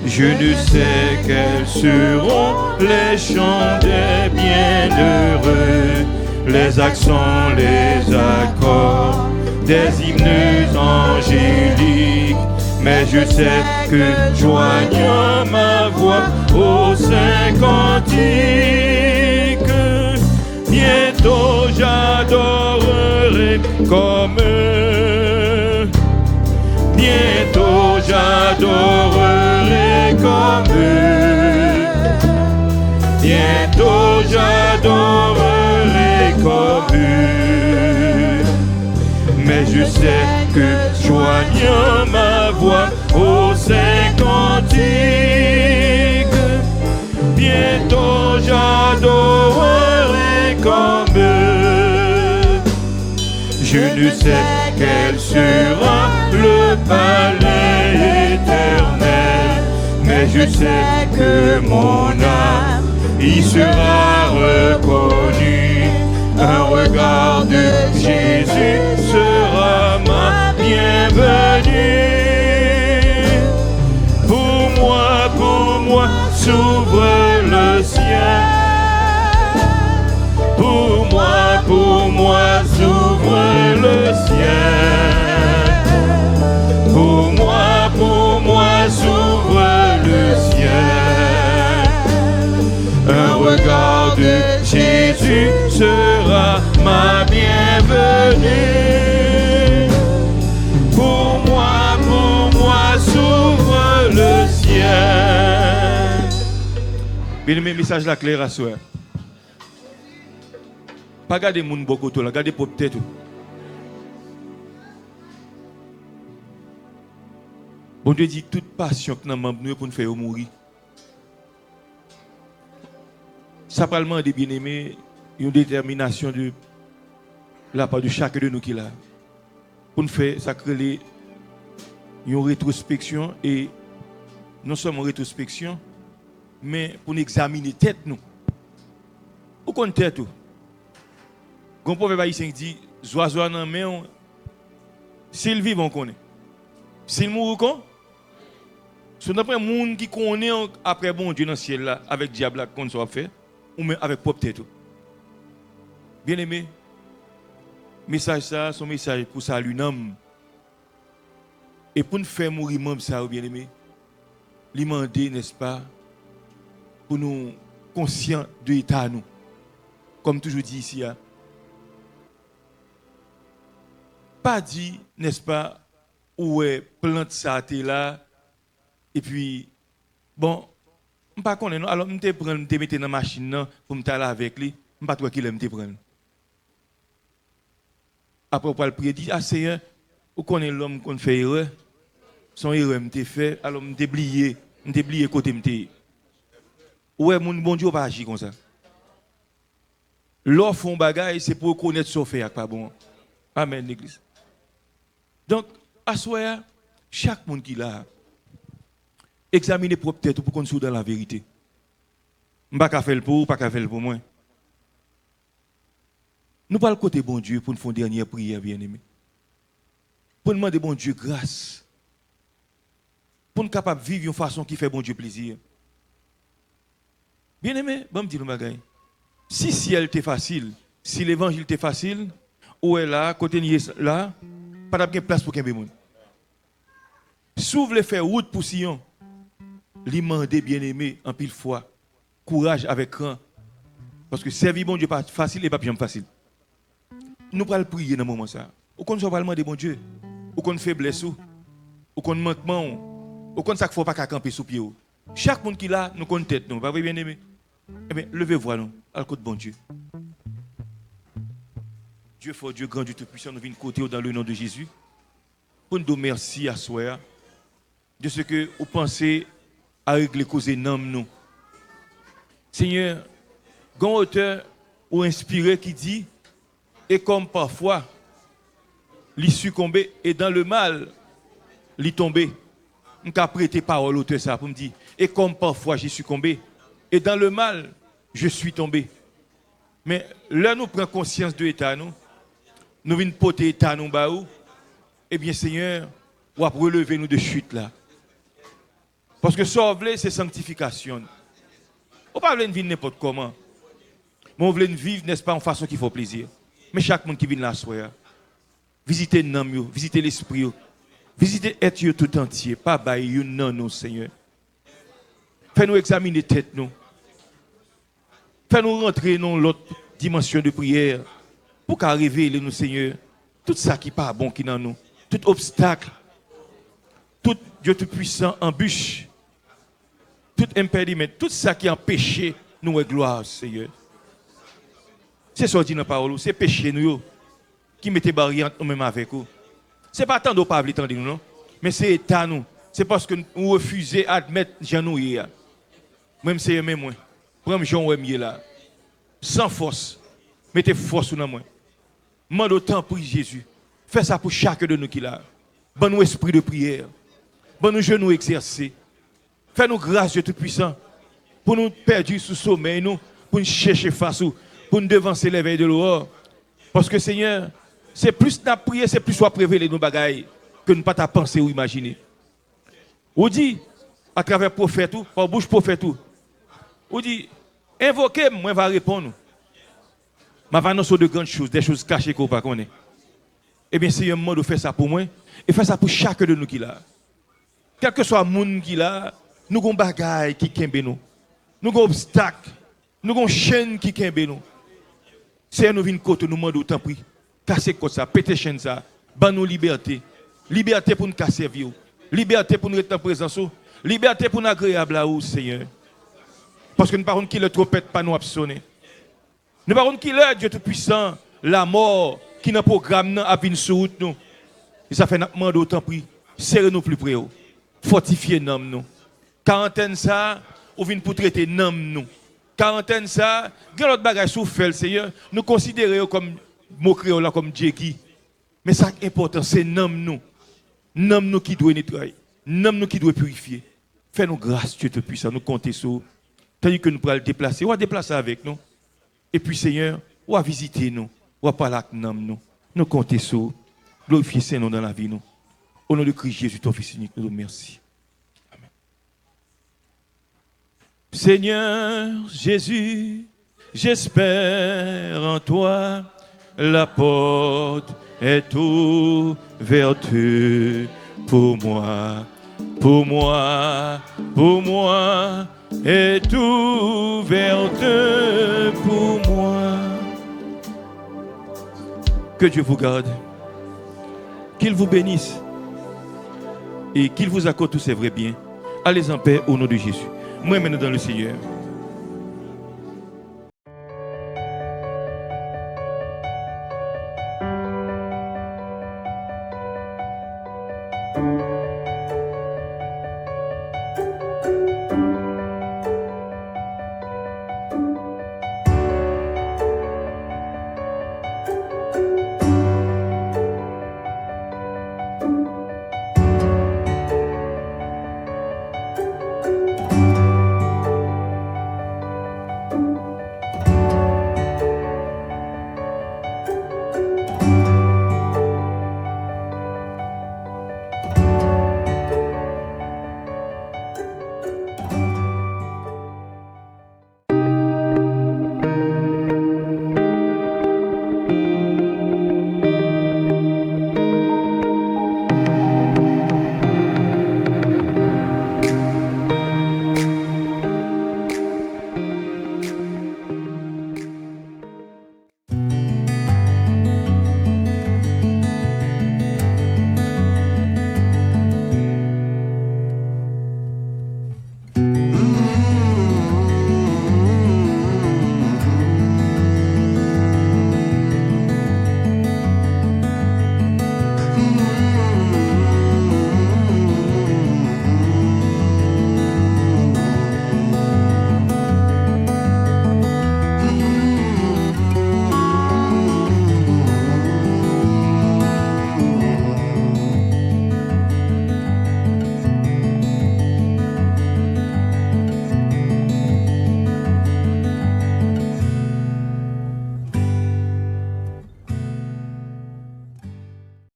Je ne sais quels seront les chants des bienheureux, les accents, les accords, des hymnes angéliques. Mais je sais que joignant ma voix au saint cantique, bientôt j'adorerai comme eux. Bientôt j'adorerai comme eux. Bientôt j'adorerai comme eux. Mais je sais que joignant ma voix au saint cantique, bientôt j'adorerai comme eux. Je ne sais quel sera le palais éternel, mais je sais que mon âme y sera reconnue. Un regard de Jésus sera ma bienvenue. Pour moi, s'ouvre le ciel. Pour moi, s'ouvre le ciel. Pour moi, s'ouvre le ciel. Un regard de Jésus sera ma bienvenue. Pour moi, s'ouvre le ciel. Bien, mes messages là clair à soi. Pas garder mon beaucoup là, garder pour tête. Bon Dieu dit toute passion que nous avons pour nous faire mourir. Ça parlement des bien-aimés, une détermination de la part de chacun de nous qui là. Pour nous faire ça crée une rétrospection et non seulement rétrospection, mais pour nous examiner tête nous. Où qu'on tête tout. Quand le prophète haïtien dit, oiseaux dans main, s'il vit on connaît. S'il mourut qu'on c'est d'après monde qui connaît après bon Dieu dans le ciel là avec diable là qu'on soit fait ou même avec propre tête. Bien aimé, message ça, son message pour saluer l'homme. Et pour nous faire mourir même ça, bien aimé, lui demander, n'est-ce pas, pour nous conscients de l'état nous. Comme toujours dit ici, pas dit, n'est-ce pas, où est plante ça t'es là et puis bon, je pas connais non, alors je te prendre te mettre dans la machine pour me aller avec lui, je pas toi qui l'aime te prendre. Après pour le prier dit Seigneur, où connaît l'homme qu'on fait erreur, son erreur me fait, alors me oublié côté me. Ouais, mon bon Dieu pas agir comme ça. L'offre font bagaille, c'est pour connaître ce fait pas bon. Amen l'église. Donc à soir chaque monde qui là examiner propre tête pour qu'on soit dans la vérité. Pas qu'à faire pour, pas qu'à faire pour moi. Nous parlons côté bon Dieu pour nous faire une dernière prière bien aimé. Pour nous demander bon Dieu grâce. Pour nous capables de vivre d'une façon qui fait bon Dieu plaisir. Bien aimé, bon me dire le bagay. Si ciel était facile, si l'évangile était facile, où est là, côté là, pas de place pour qu'un monde. S'ouvre les faire route pour Sion. Lui demander bien aimé en pile fois, courage avec rang. Parce que servir bon Dieu pas facile et pas bien facile. Nous allons prier dans ce moment ça. Ou qu'on soit pas demander bon Dieu, ou qu'on faiblesse ou qu'on manquement ou qu'on ça qu'il faut pas camper sous pied. Chaque monde qui là, nous connaît tête nous, pas bien aimé. Eh bien, levez-vous nous, à la côte bon Dieu. Dieu fort, Dieu grand, Dieu tout puissant, nous venons côté dans le nom de Jésus. Pour nous dire merci à soi de ce que vous pensez à régler cause énorme nous. Seigneur, grand auteur ou inspiré qui dit, et comme parfois, l'y succomber et dans le mal, l'y tomber. Je vais prêter parole auteur ça pour me dire, et comme parfois j'ai succombé, et dans le mal, je suis tombé. Mais là, nous prenons conscience de l'état, nous venons porter l'état, nous, eh bien, Seigneur, on va relever nous de chute là. Parce que sauver, c'est sanctification. On ne peut pas venir n'importe comment. Mais on veut vivre, n'est-ce pas, en façon qui fait plaisir. Mais chaque monde qui vient là, soir, visitez l'âme, visitez l'esprit, visitez être tout entier, pas bailler non, nous, Seigneur. Fais-nous examiner tête, nous. Fais-nous rentrer dans l'autre dimension de prière pour qu'arriver, nous, Seigneur, tout ça qui n'est pas bon qui est dans nous, tout obstacle, tout Dieu tout-puissant embûche, tout impédiment, tout ça qui empêche nous de gloire, Seigneur. C'est ça dit dans la parole, c'est péché nous qui mettez barrière nous-mêmes avec vous. Ce n'est pas tant de pas vouloir nous, non? Mais c'est état nous. C'est parce que nous refusons d'admettre Jean nous hier. Même c'est même moi. Prends Jean ou là. Sans force. Mettez force dans moi. Mande autant pour Jésus. Fais ça pour chacun de nous qui l'a. Bon nous esprit de prière. Bon nous genoux exercer. Fais-nous grâce Dieu Tout-Puissant. Pour nous perdre sous sommeil, nous, pour nous chercher face, pour nous devancer les veilles de l'aurore. Parce que Seigneur, c'est plus la prière, c'est plus soit révéler nos bagailles que nous pas ta penser ou imaginer. Ou dit, à travers prophète ou, par bouche prophète ou dit, invoquez, moi va répondre. Ma va annoncer de grandes choses, des choses cachées qu'on ne connaît pas. Eh bien, Seigneur, moi de faire ça pour moi et faire ça pour chacun de nous qui l'a. Quel que soit le monde qui l'a, nous avons des bagailles qui kembe nous. Nous avons des obstacles, nous avons des chaînes qui kembe nous. Seigneur, nous venons côté, nous demandons autant prix. Casser comme ça, péter chaîne ça, ban nous liberté. Liberté pour nous casser vie. Liberté pour nous être en présence. Liberté pour nous agréable à vous, Seigneur. Parce que nous ne parlons qui le trompette pas nous sonner. Nous parlons qui le Dieu Tout-Puissant, la mort qui dans le programme a venir sur route nous. Et ça fait nous demander autant prix. Serrez-nous plus près. Fortifiez nous. Quarantaine ça, ou vient pour traiter nous. Quarantaine ça, grand autre bagage sous fait Seigneur, nous considérons comme mot créole comme Djeki. Mais ça qui est important, c'est nous. Nous qui doit nettoyer, nous qui doit purifier. Fais-nous grâce, Dieu Tout-Puissant, nous compter sur. Tandis que nous pourrons le déplacer, on va déplacer avec nous. Et puis Seigneur, on va visiter nous, on va parler avec nous. Nous compter sur. Glorifier Saint-Nom dans la vie nous. Au nom de Christ Jésus, ton Fils unique, nous te remercions. Seigneur Jésus, j'espère en toi, la porte est ouverte pour moi, pour moi, pour moi, est ouverte pour moi. Que Dieu vous garde, qu'il vous bénisse et qu'il vous accorde tous ses vrais biens. Allez en paix au nom de Jésus. Moi, maintenant dans le Seigneur.